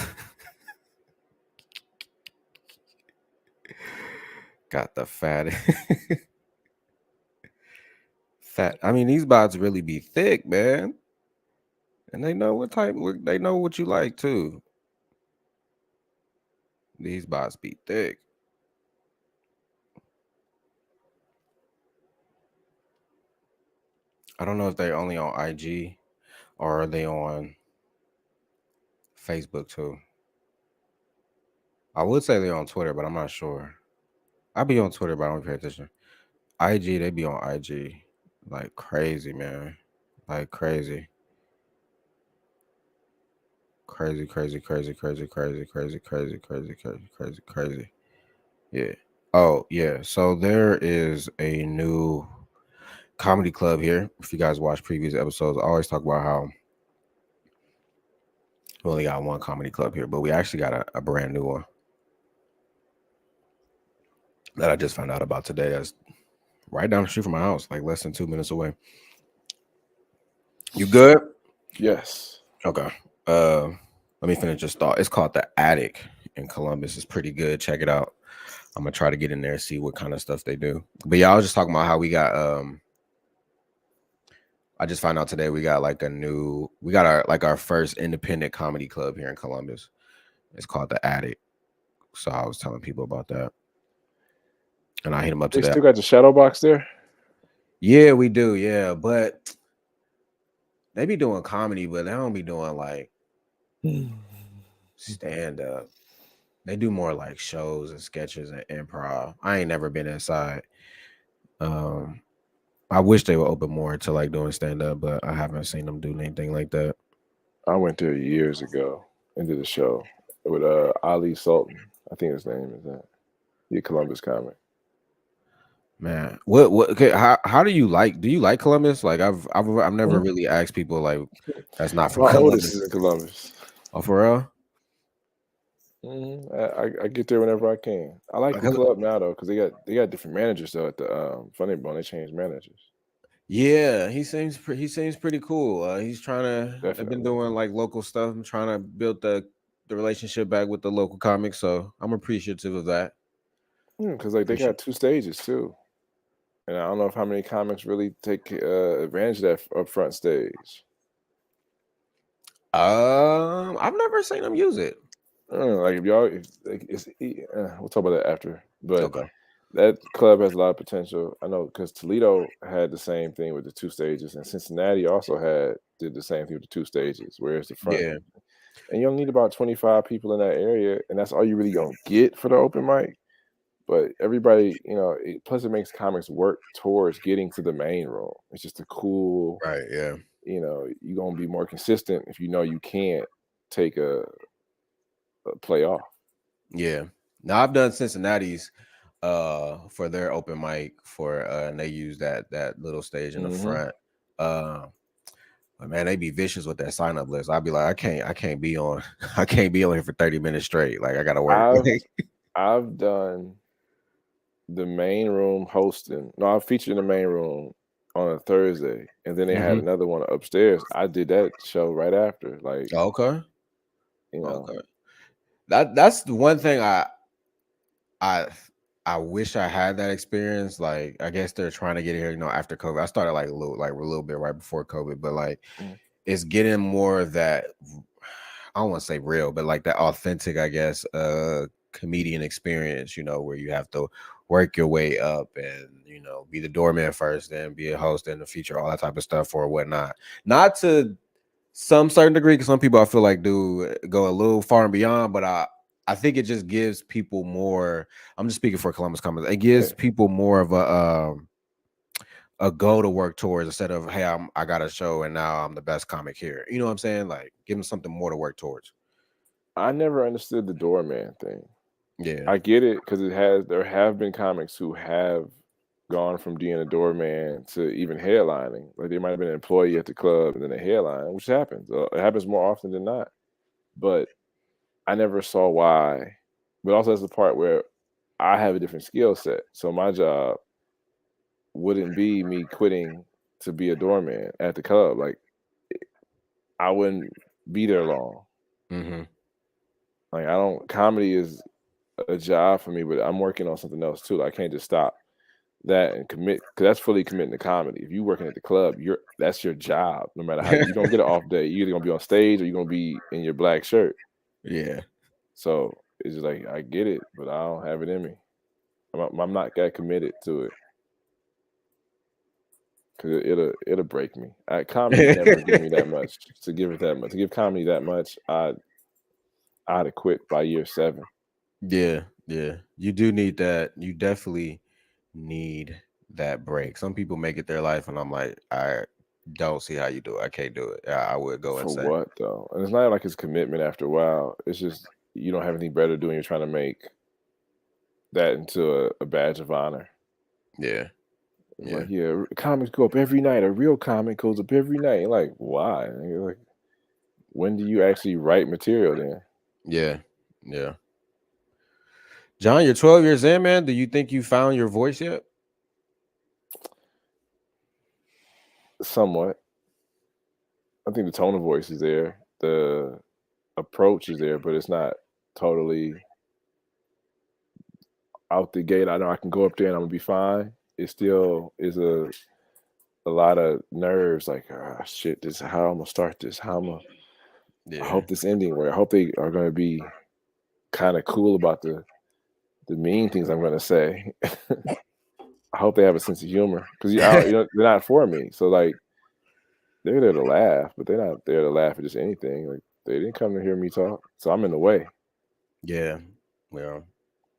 got the fat. Fat. I mean, these bots really be thick, man. And they know what type. They know what you like too. These bots be thick. I don't know if they're only on IG or are they on Facebook too. I would say they're on Twitter, but I'm not sure. I be on Twitter, but I don't pay attention. IG, they be on IG like crazy, man. Like crazy. Crazy, crazy, crazy, crazy, crazy, crazy, crazy, crazy, crazy, crazy, crazy. Yeah. Oh, yeah. So there is a new comedy club here. If you guys watch previous episodes, I always talk about how we only got one comedy club here, but we actually got a brand new one that I just found out about today. That's right down the street from my house, like less than 2 minutes away. You good? Yes. Okay. Uh, let me finish this thought. It's called the Attic in Columbus. It's pretty good. Check it out. I'm gonna try to get in there and see what kind of stuff they do. But yeah, I was just talking about how we got I just found out today we got our first independent comedy club here in Columbus. It's called the Attic. So I was telling people about that. And I hit them up They today. still got the shadow box there? Yeah, we do, yeah. But they be doing comedy, but they don't be doing like stand up. They do more like shows and sketches and improv. I ain't never been inside. Um, I wish they would open more to like doing stand up, but I haven't seen them do anything like that. I went there years ago and did a show with Ali Sultan. I think his name is that. The Columbus comic. Man, what? Okay, how do you like Columbus? Like I've never really asked people like that's not from My oldest Columbus. is in Columbus. Oh, for real? I get there whenever I can. I like the Because club now though because they got different managers though at the Funny Bone. They changed managers. yeah, he seems pretty cool. He's trying to. They've been Definitely. doing like local stuff. I'm trying to build the relationship back with the local comics. So I'm appreciative of that. Because like they Appreciate. got 2 stages too, and I don't know if how many comics really take advantage of that up front stage. I've never seen him use it. Like if y'all, if like we'll talk about that after. But Okay. that club has a lot of potential. I know because Toledo had the same thing with the 2 stages, and Cincinnati also did the same thing with the 2 stages, whereas the front. Yeah. And you only need about 25 people in that area, and that's all you really gonna get for the open mic. But everybody, plus it makes comics work towards getting to the main room. It's just a cool, Right. Yeah. you're gonna be more consistent if you know you can't take a playoff. Yeah. Now I've done Cincinnati's for their open mic and they use that little stage in the Hmm. front. Uh but man, they be vicious with that sign up list. I'd be like, I can't be on I can't be on here for 30 minutes straight. Like I gotta work. I've I've done the main room hosting. No, I featured in the main room on a Thursday, and then they had Mhm. another one upstairs. I did that show right after. Like, Okay. you know, Okay. That's the one thing I I wish I had that experience. Like I guess they're trying to get here, after COVID. I started like a little bit right before COVID, but like mm, it's getting more of that I don't want to say real, but like that authentic, I guess, comedian experience, where you have to work your way up and, be the doorman first, then be a host and a feature, all that type of stuff or whatnot. Not to some certain degree, because some people I feel like do go a little far and beyond, but I think it just gives people more. I'm just speaking for Columbus Comics. It gives yeah. people more of a goal to work towards instead of hey, I got a show and now I'm the best comic here. You know what I'm saying? Like give them something more to work towards. I never understood the doorman thing. Yeah. I get it because there have been comics who have gone from being a doorman to even headlining. Like they might have been an employee at the club and then a headline, which happens. It happens more often than not. But I never saw why. But also, that's the part where I have a different skill set. So my job wouldn't be me quitting to be a doorman at the club. Like I wouldn't be there long. Hmm. Like I don't. Comedy is a job for me, but I'm working on something else too. I can't just stop that and commit because that's fully committing to comedy. If you working at the club, that's your job. No matter how you're gonna get an off day, you're either gonna be on stage or you're gonna be in your black shirt. Yeah. So it's just like I get it, but I don't have it in me. I'm not that committed to it. because it'll break me. Comedy never give me that much. To give it that much, to give comedy that much, I'd have quit by year 7. Yeah, yeah. You do need that. You definitely need that break. Some people make it their life, and I'm like, I don't see how you do it. I can't do it. I would go For insane. what though? And it's not like it's commitment after a while. It's just you don't have anything better to do, and you're trying to make that into a badge of honor. Yeah, It's yeah, like, yeah, comics go up every night. A real comic goes up every night. Like, why? And you're like, when do you actually write material then? yeah, yeah. John, you're 12 years in, man. Do you think you found your voice yet? Somewhat. I think the tone of voice is there. The approach is there, but it's not totally out the gate. I know I can go up there and I'm gonna be fine. It still is a lot of nerves. Like, ah, shit, this how I'm gonna start this. I Yeah, hope this ending where I hope they are gonna be kind of cool about the mean things I'm gonna say. I hope they have a sense of humor because they're not for me. So like they're there to laugh, but they're not there to laugh at just anything. Like they didn't come to hear me talk, so I'm in the way. yeah. Well,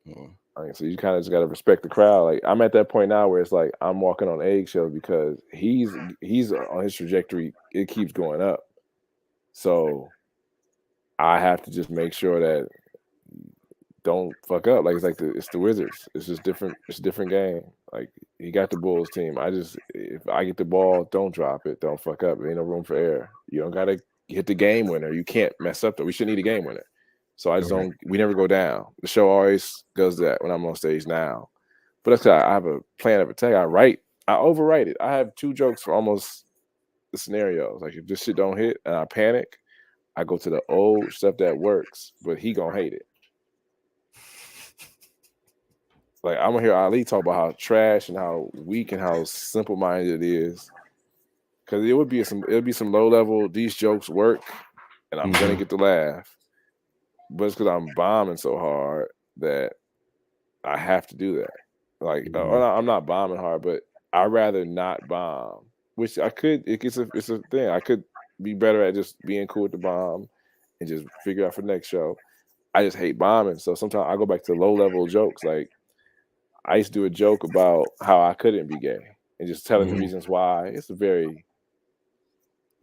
mm, Like, so you kind of just gotta respect the crowd. Like I'm at that point now where it's like I'm walking on eggshells because he's on his trajectory. It keeps going up, so I have to just make sure that don't fuck up. Like it's the Wizards. It's just different. It's a different game. Like he got the Bulls team. If I get the ball, don't drop it. Don't fuck up. There ain't no room for error. You don't gotta hit the game winner. You can't mess up though. We shouldn't need a game winner. So I just okay. don't. We never go down. The show always does that when I'm on stage now. But that's 'cause I have a plan of attack. I overwrite it. I have 2 jokes for almost the scenarios. Like if this shit don't hit and I panic, I go to the old stuff that works, but he gonna hate it. Like I'm gonna hear Ali talk about how trash and how weak and how simple minded it is. Cause it'll be some low level, these jokes work and I'm gonna Mhm. get the laugh. But it's because I'm bombing so hard that I have to do that. Like Mhm. I'm not bombing hard, but I'd rather not bomb. Which I could it's a thing. I could be better at just being cool with the bomb and just figure out for the next show. I just hate bombing. So sometimes I go back to low level jokes. Like I used to do a joke about how I couldn't be gay and just telling the Mhm. reasons why.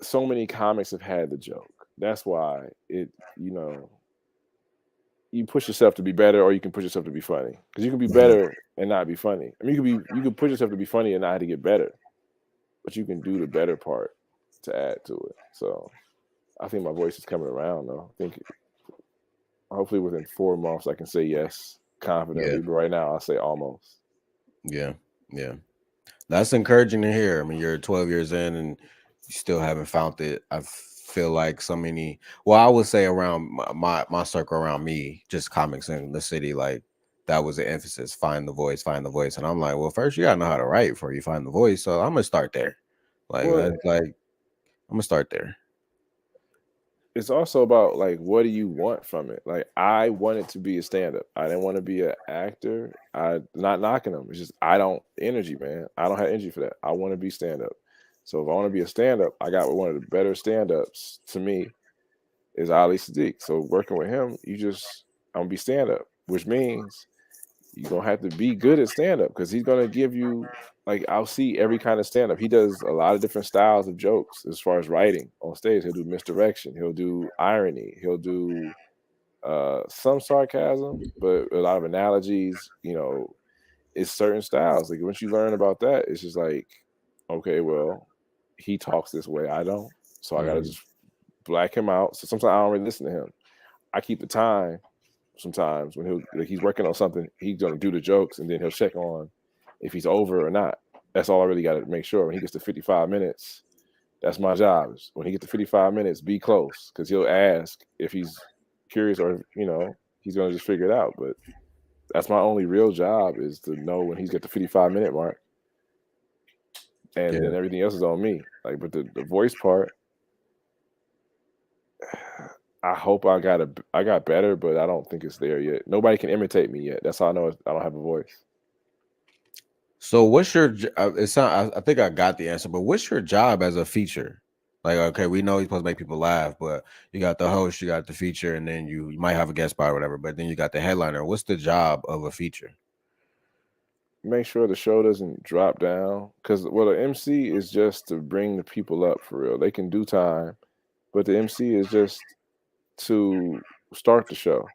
So many comics have had the joke. That's why you know, you push yourself to be better or you can push yourself to be funny. Because you can be Mhm. better and not be funny. I mean, you could push yourself to be funny and not have to get better, but you can do the better part to add to it. So I think my voice is coming around though. I think hopefully within 4 months I can say yes Yeah, confidently, but right now I'll say almost. yeah, yeah. That's encouraging to hear. I mean, you're 12 years in and you still haven't found it. I feel like so many, well, I would say around my circle around me, just comics in the city, like that was the emphasis, find the voice, find the voice. And I'm like, well, first you gotta know how to write before you find the voice. So I'm gonna start there. Like Well, that's like I'm gonna start there. it's also about like what do you want from it? Like I wanted to be a stand-up. I didn't want to be an actor. I not knocking them. It's just I don't energy, man. I don't have energy for that. I want to be stand-up. So if I want to be a stand-up, I got one of the better stand-ups to me is Ali Saddiq. So working with him, I'm gonna be stand-up, which means you're gonna have to be good at stand-up because he's gonna give you like I'll see every kind of stand-up. He does a lot of different styles of jokes as far as writing on stage. He'll do misdirection, he'll do irony, he'll do some sarcasm, but a lot of analogies, it's certain styles. Like once you learn about that, it's just like, okay, well, he talks this way, I don't. So I gotta Mhm. just black him out. So sometimes I don't really listen to him. I keep the time sometimes when he's working on something, he's gonna do the jokes and then he'll check on if he's over or not. That's all I really gotta make sure. When he gets to 55 minutes, that's my job. Is when he gets to 55 minutes, be close. Because he'll ask if he's curious or he's gonna just figure it out. But that's my only real job is to know when he's got the 55-minute mark. And Yeah. then everything else is on me. Like but the voice part, I hope I got better, but I don't think it's there yet. Nobody can imitate me yet. That's how I know I don't have a voice. So what's your it's not I think I got the answer, but what's your job as a feature? Like, okay, we know you're supposed to make people laugh, but you got the host, you got the feature, and then you might have a guest spot or whatever, but then you got the headliner. What's the job of a feature? Make sure the show doesn't drop down, because well, the MC is just to bring the people up for real. They can do time, but the MC is just to start the show,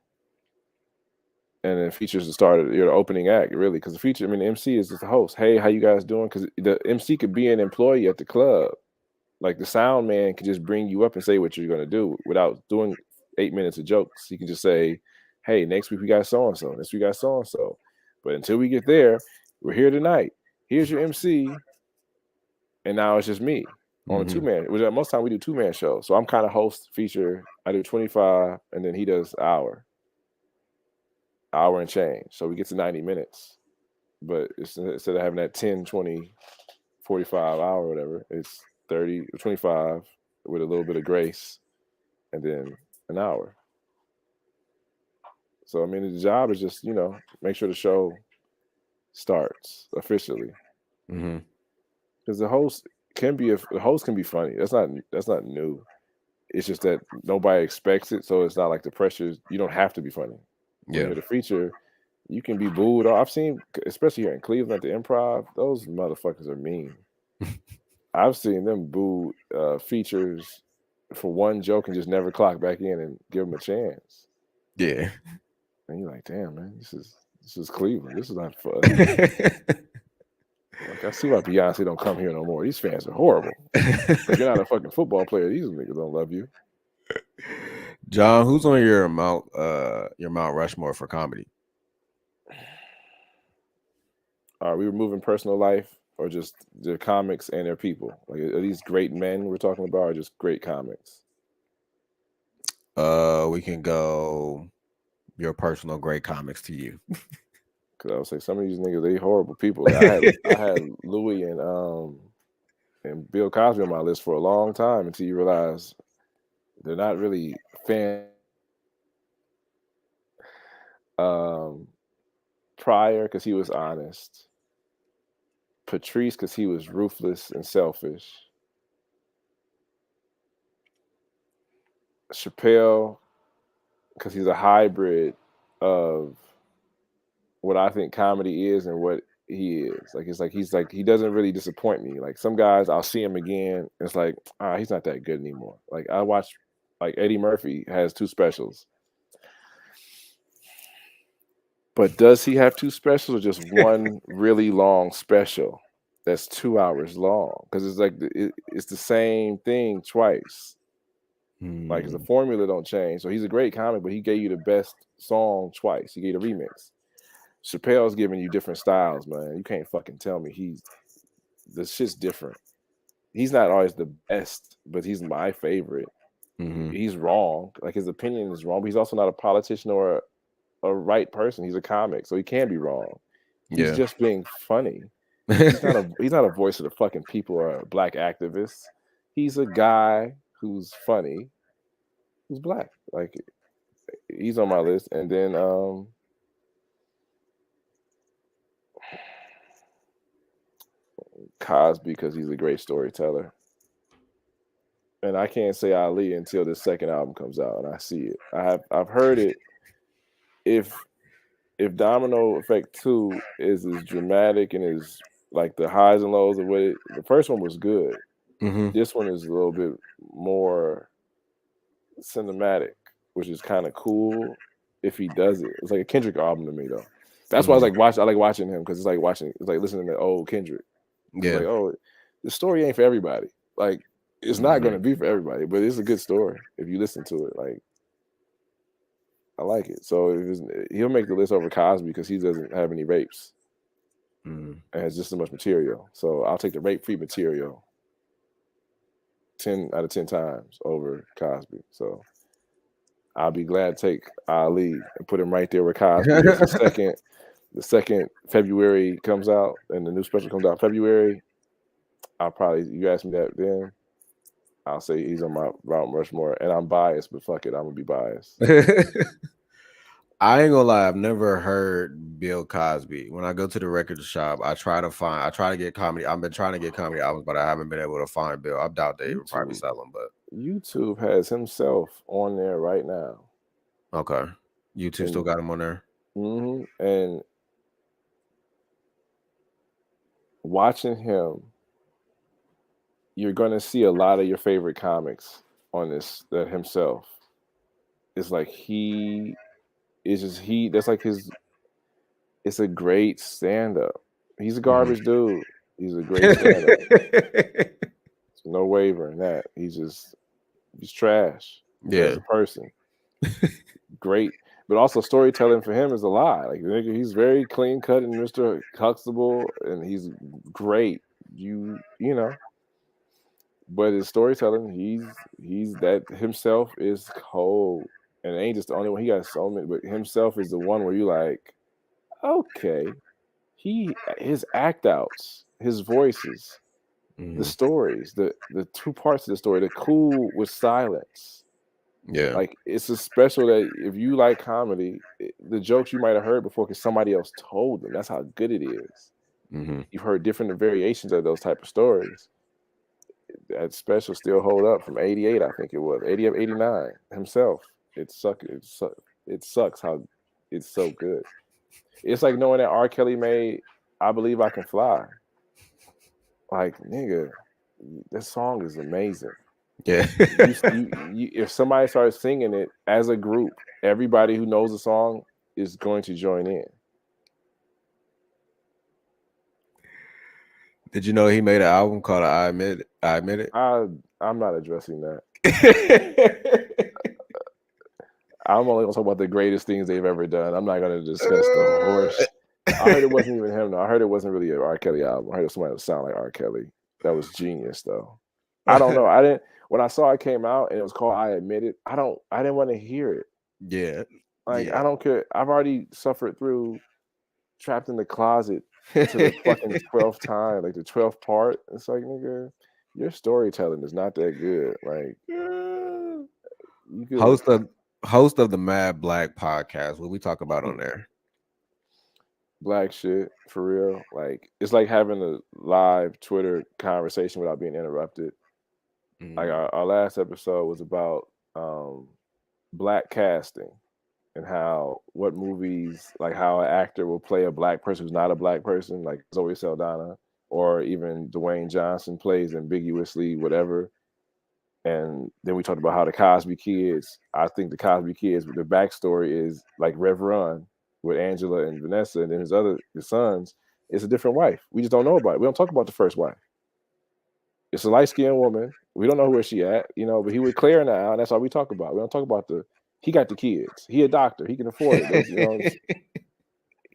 and then features the start of your opening act, really, because the feature, I mean, the MC is just the host. Hey, how you guys doing? Because the MC could be an employee at the club. Like the sound man can just bring you up and say what you're gonna do without doing 8 minutes of jokes. He can just say, "Hey, next week we got so and so. Next week we got so and so." But until we get there, we're here tonight. Here's your MC, and now it's just me on a Mm-hmm. 2-man. Which most time we do 2-man shows. So I'm kind of host feature. I do 25, and then he does hour and change. So we get to 90 minutes. But instead of having that 10, 20, 45 hour, whatever, it's 30, 25 with a little bit of grace, and then an hour. So I mean, the job is just make sure the show starts officially, Mm-hmm. because the host can be funny. That's not new. It's just that nobody expects it, so it's not like the pressure. You don't have to be funny. When Yeah. you're the feature, you can be booed. I've seen, especially here in Cleveland at the Improv, those motherfuckers are mean. I've seen them boo features for one joke and just never clock back in and give them a chance. Yeah. And you're like, damn, man, this is Cleveland. This is not fun. Like, I see why Beyonce don't come here no more. These fans are horrible. If you're not a fucking football player, these niggas don't love you. John, who's on your Mount Rushmore for comedy? Are we removing personal life or just their comics and their people? Like, are these great men we're talking about, or just great comics? We can go your personal great comics to you. Because I would say some of these niggas, they horrible people. Like, I had Louis and Bill Cosby on my list for a long time until you realize they're not really fans. Pryor, because he was honest. Patrice, because he was ruthless and selfish. Chappelle, because he's a hybrid of what I think comedy is and what he is. Like he doesn't really disappoint me. Like some guys, I'll see him again, and it's like, he's not that good anymore. Like I watch, like Eddie Murphy has 2 specials. But does he have 2 specials or just one really long special that's 2 hours long? Because it's like it's the same thing twice. Like the formula don't change. So he's a great comic, but he gave you the best song twice. He gave a remix. Chappelle's giving you different styles, man. You can't fucking tell me the shit's different. He's not always the best, but he's my favorite. Mm-hmm. He's wrong. Like his opinion is wrong, but he's also not a politician or a right person. He's a comic, so he can be wrong. He's just being funny. He's not a voice of the fucking people or a black activist. He's a guy who's funny, who's black. Like he's on my list. And then Cosby, because he's a great storyteller. And I can't say Ali until the second album comes out and I see it. I've heard it. If Domino Effect 2 is as dramatic and as like the highs and lows of what the first one was good. Mm-hmm. This one is a little bit more cinematic, which is kind of cool if he does it. It's like a Kendrick album to me though. That's why I like watching him, because it's like listening to old Kendrick. It's like, oh, the story ain't for everybody. Like it's not going to be for everybody, but it's a good story if you listen to it. Like I like it. So he'll make the list over Cosby because he doesn't have any rapes and has just as much material. So I'll take the rape-free material 10 out of 10 times over Cosby. So I'll be glad to take Ali and put him right there with Cosby. Because the second February comes out and the new special comes out in February, you ask me that then, I'll say he's on my Mount Rushmore. And I'm biased, but fuck it, I'm gonna be biased. I ain't gonna lie, I've never heard Bill Cosby. When I go to the record shop, I try to get comedy. I've been trying to get comedy albums, but I haven't been able to find Bill. I doubt they would probably YouTube sell them, but YouTube has himself on there right now, okay. YouTube still and got him on there. and watching him, you're gonna see a lot of your favorite comics on this that himself. It's like he is just he. That's like his. It's a great stand up. He's a garbage dude. He's a great stand up. No wavering that. He's trash as Yeah. a person. Great, but also storytelling for him is a lie. Like nigga, he's very clean cut and Mr. Huxtable, and he's great. You know, but his storytelling, he's that himself is cold, and it ain't just the only one. He got so many, but himself is the one where you like, okay, his act outs, his voices, the stories, the two parts of the story, the cool with silence. Yeah. Like it's a special that if you like comedy, the jokes you might have heard before because somebody else told them. That's how good it is. You've heard different variations of those type of stories. That special still hold up from '88, I think it was 80 of '89 himself. It sucks how it's so good. It's like knowing that R. Kelly made "I Believe I Can Fly." Like nigga, this song is amazing. Yeah. If somebody starts singing it as a group, everybody who knows the song is going to join in. Did you know he made an album called I Admit It? I Admit It? I'm not addressing that. I'm only gonna talk about the greatest things they've ever done. I'm not gonna discuss the horse. I heard it wasn't even him though. I heard it wasn't really an R. Kelly album. I heard it was somebody that sound like R. Kelly. That was genius though. I don't know. I didn't when I saw it came out and it was called I Admit It, I didn't want to hear it. Yeah. Like Yeah. I don't care. I've already suffered through Trapped in the Closet to the fucking 12th time, like the 12th part. It's like, nigga, your storytelling is not that good. Like you could host of the Mad Black podcast. What we talk about on there? black shit for real. Like it's like having a live Twitter conversation without being interrupted. Like our last episode was about black casting and what movies, like how an actor will play a black person who's not a black person, like Zoe Saldana, or even Dwayne Johnson plays ambiguously whatever. And then we talked about how the Cosby Kids, I think the Cosby Kids, the backstory is like Rev Run with Angela and Vanessa, and then his sons, it's a different wife. We just don't know about it. We don't talk about the first wife. It's a light-skinned woman. We don't know where she at, but he with Claire now, and that's all we talk about. We don't talk about he got the kids. He a doctor. He can afford it.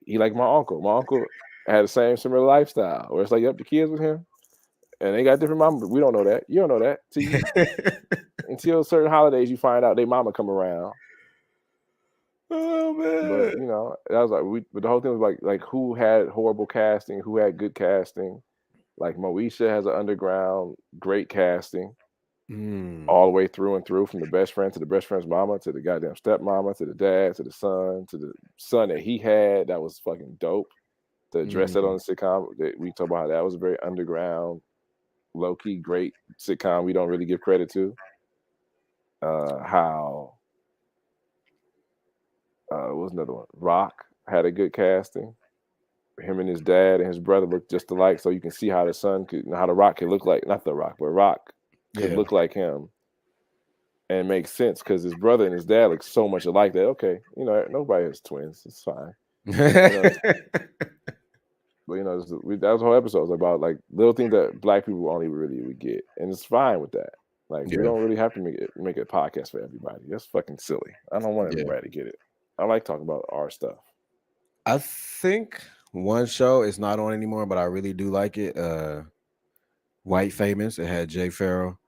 He like my uncle. My uncle had the same similar lifestyle where it's like, yep, the kids with him. And they got different mama, but we don't know that. You don't know that until certain holidays. You find out they mama come around. Oh man! But that was like but the whole thing was like who had horrible casting, who had good casting. Like Moesha has an underground great casting, all the way through and through, from the best friend to the best friend's mama to the goddamn stepmama to the dad to the son that he had that was fucking dope. To address that on the sitcom, we talk about how that was a very underground, low key great sitcom we don't really give credit to. How what was another one? Rock had a good casting. Him and his dad and his brother looked just alike, so you can see how the son how the Rock could look like, not the Rock, but Rock could look like him, and it makes sense because his brother and his dad look so much alike that nobody has twins, it's fine. But that was the whole episode. It was about like little things that black people only really would get, and it's fine with that. Like we don't really have to make a podcast for everybody. That's fucking silly. I don't want everybody to get it. I like talking about our stuff. I think one show is not on anymore, but I really do like it. White Famous. It had Jay Farrell.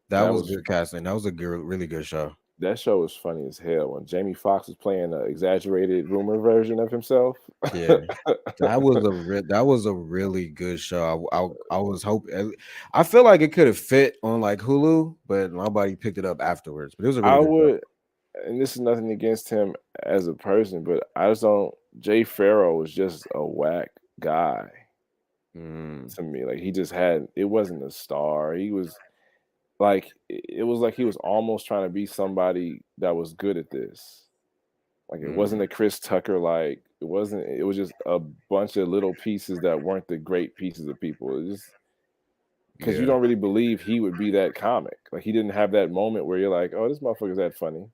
That was good casting. That was a really good show. That show was funny as hell when Jamie Foxx was playing an exaggerated rumor version of himself. Yeah, that was a really good show. I was hoping. I feel like it could have fit on like Hulu, but nobody picked it up afterwards. But it was a really good show. and this is nothing against him as a person, but I just don't. Jay Farrow was just a whack guy Mm, to me. Like he just had. It wasn't a star. He was like it was like he was almost trying to be somebody that was good at this. Like it mm, wasn't a Chris Tucker like it wasn't. It was just a bunch of little pieces that weren't the great pieces of people. It just because you yeah, don't really believe he would be that comic. Like he didn't have that moment where you're like, oh, this motherfucker's that funny.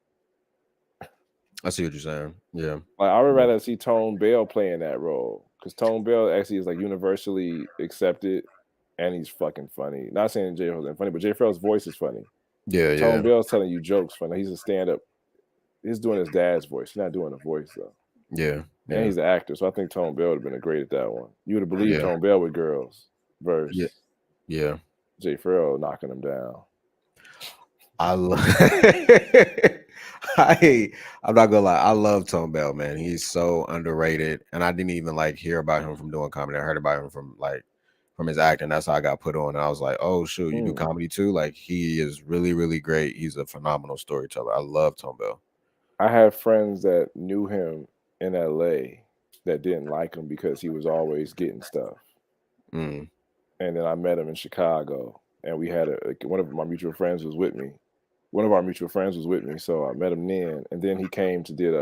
I see what you're saying. Yeah, Like I would yeah, rather see Tone Bell playing that role because Tone Bell actually is like universally accepted, and he's fucking funny. Not saying Jay Farrell's funny, but Jay Farrell's voice is funny. yeah, Tone yeah, Bell's telling you jokes funny. He's a stand up. He's doing his dad's voice. He's not doing a voice though, yeah, and yeah, he's an actor. So I think Tone Bell would have been great at that one. You would have believed yeah, Tone Bell with girls yeah, versus yeah. Jay Farrell knocking him down. I love. I'm not gonna lie. I love Tone Bell, man. He's so underrated, and I didn't even like hear about him from doing comedy. I heard about him from his acting. That's how I got put on, and I was like, oh shoot, you do Mm. comedy too? Like he is really, really great. He's a phenomenal storyteller. I love Tone Bell. I have friends that knew him in LA that didn't like him because he was always getting stuff. Mm, And then I met him in Chicago, and we had one of my mutual friends was with me. One of our mutual friends was with me, so I met him then. And then he came to did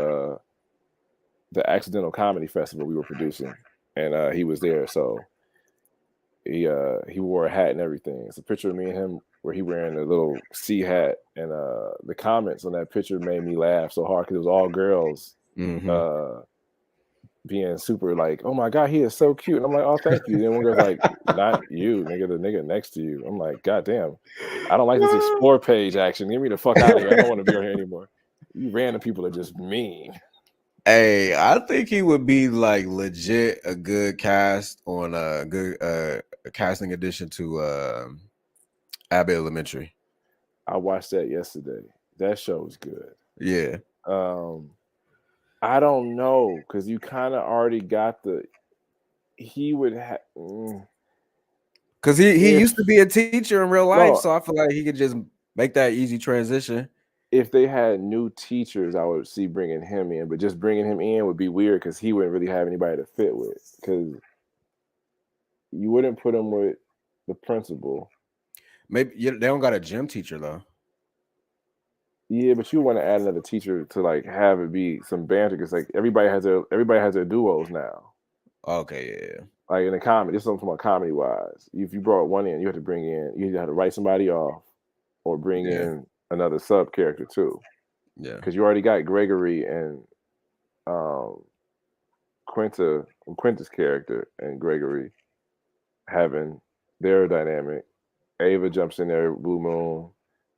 the Accidental Comedy Festival we were producing, and he was there. So he wore a hat and everything. It's a picture of me and him where he wearing a little C hat, and the comments on that picture made me laugh so hard because it was all girls. hmm Uh, being super like, oh my god, he is so cute. And I'm like, oh, thank you. Then one girl's like, not you, nigga, the nigga next to you. I'm like, god damn, I don't like this explore page action. Get me the fuck out of here. I don't want to be on here anymore. You random people are just mean. Hey, I think he would be like legit a good cast on a good casting addition to Abbott Elementary. I watched that yesterday. That show was good. Yeah, Um, I don't know because you kind of already got the. He would have because he used to if be a teacher in real life, no so I feel like he could just make that easy transition. if they had new teachers, I would see bringing him in, but just bringing him in would be weird because he wouldn't really have anybody to fit with. Because you wouldn't put him with the principal. Maybe they don't got a gym teacher though. Yeah, but you want to add another teacher to like have it be some banter because like everybody has their duos now. Okay, yeah, Like in a comedy, this is something about comedy wise. If you brought one in, you either have to write somebody off or bring yeah, in another sub character too. yeah, Because you already got Gregory and um Quinta's character and Gregory having their dynamic. Ava jumps in there, Blue Moon,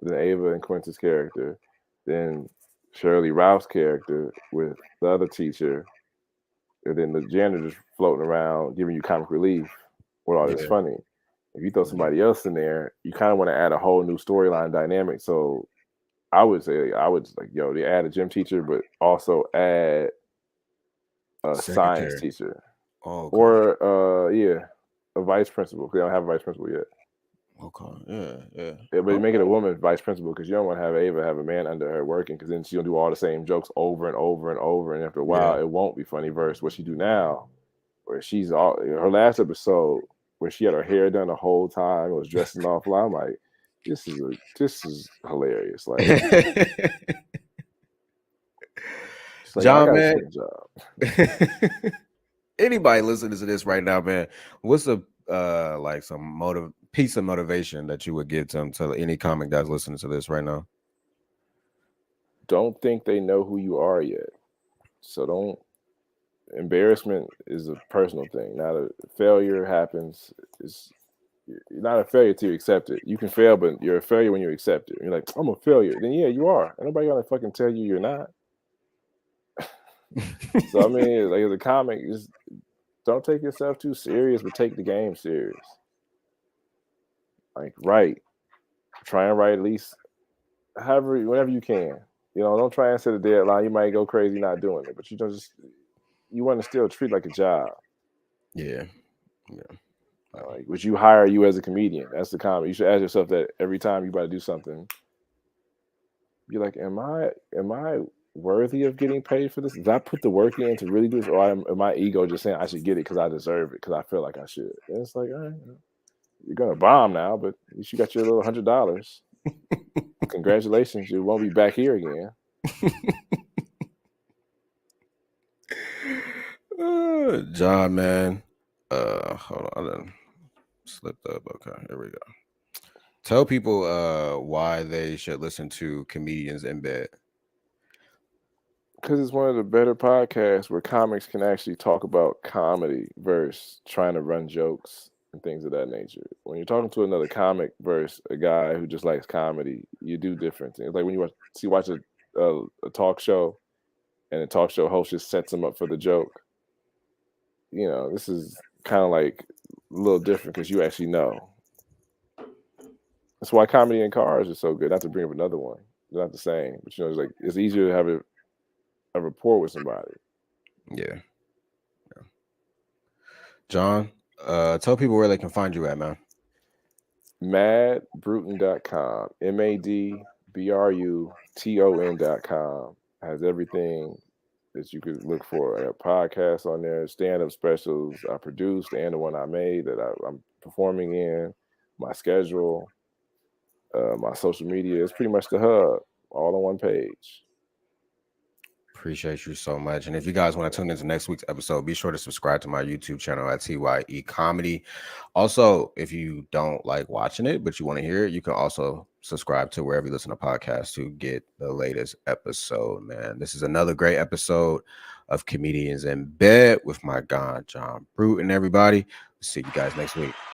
then Ava and Quinta's character, then Shirley Ralph's character with the other teacher, and then the janitor just floating around giving you comic relief with all this yeah, funny. If you throw yeah. somebody else in there, you kind of want to add a whole new storyline dynamic. So I would say I would just like, yo, they add a gym teacher, but also add a science Secretary. teacher Oh, okay, or yeah, a vice principal. They don't have a vice principal yet. okay, yeah, yeah. Yeah, but make it a Okay, woman vice principal because you don't want to have Ava have a man under her working because then she'll do all the same jokes over and over and over, and after a yeah. while, it won't be funny. Versus what she do now, where she's all her last episode where she had her hair done the whole time, was dressing off. I'm like, this is hilarious. Like, she's like, I John, got a man. second job. Anybody listening to this right now, man, what's a like some piece of motivation that you would give to any comic that's listening to this right now? Don't think they know who you are yet, so don't. Embarrassment is a personal thing. Not a failure happens. It's you're not a failure till you accept it. You can fail, but you're a failure when you accept it. You're like, I'm a failure. Then yeah, you are. Ain't nobody gonna fucking tell you you're not. So I mean, like as a comic, just don't take yourself too serious, but take the game serious. Like write, try and write at least whenever you can. You know, don't try and set a deadline. You might go crazy not doing it, but you want to still treat it like a job. Yeah, yeah. Like, would you hire you as a comedian? That's the comedy. You should ask yourself that every time you about to do something. be like, am I worthy of getting paid for this? Did I put the work in to really do this, or am my ego just saying I should get it because I deserve it because I feel like I should? And it's like, all right, you're gonna bomb now, but at least you got your little $100. Congratulations, you won't be back here again. John, man. Hold on, I done slipped up. Okay, here we go. Tell people why they should listen to Comedians in Bed. Because it's one of the better podcasts where comics can actually talk about comedy versus trying to run jokes and things of that nature. When you're talking to another comic versus a guy who just likes comedy, you do different things. Like when you watch a talk show, and the talk show host just sets them up for the joke. You know, this is kind of like a little different because you actually know. That's why comedy in cars is so good. Not to bring up another one, they're not the same, but it's like it's easier to have a rapport with somebody. Yeah. John, tell people where they can find you at, man. Madbruton.com. MADBRUTON.com has everything that you could look for. I got podcasts on there, stand-up specials I produced and the one I made that I'm performing in, my schedule, my social media. It's pretty much the hub, all on one page. Appreciate you so much. And if you guys want to tune into next week's episode, be sure to subscribe to my YouTube channel at TYE Comedy. Also, if you don't like watching it, but you want to hear it, you can also subscribe to wherever you listen to podcasts to get the latest episode, man. This is another great episode of Comedians in Bed with my guy, John Bruton, everybody. See you guys next week.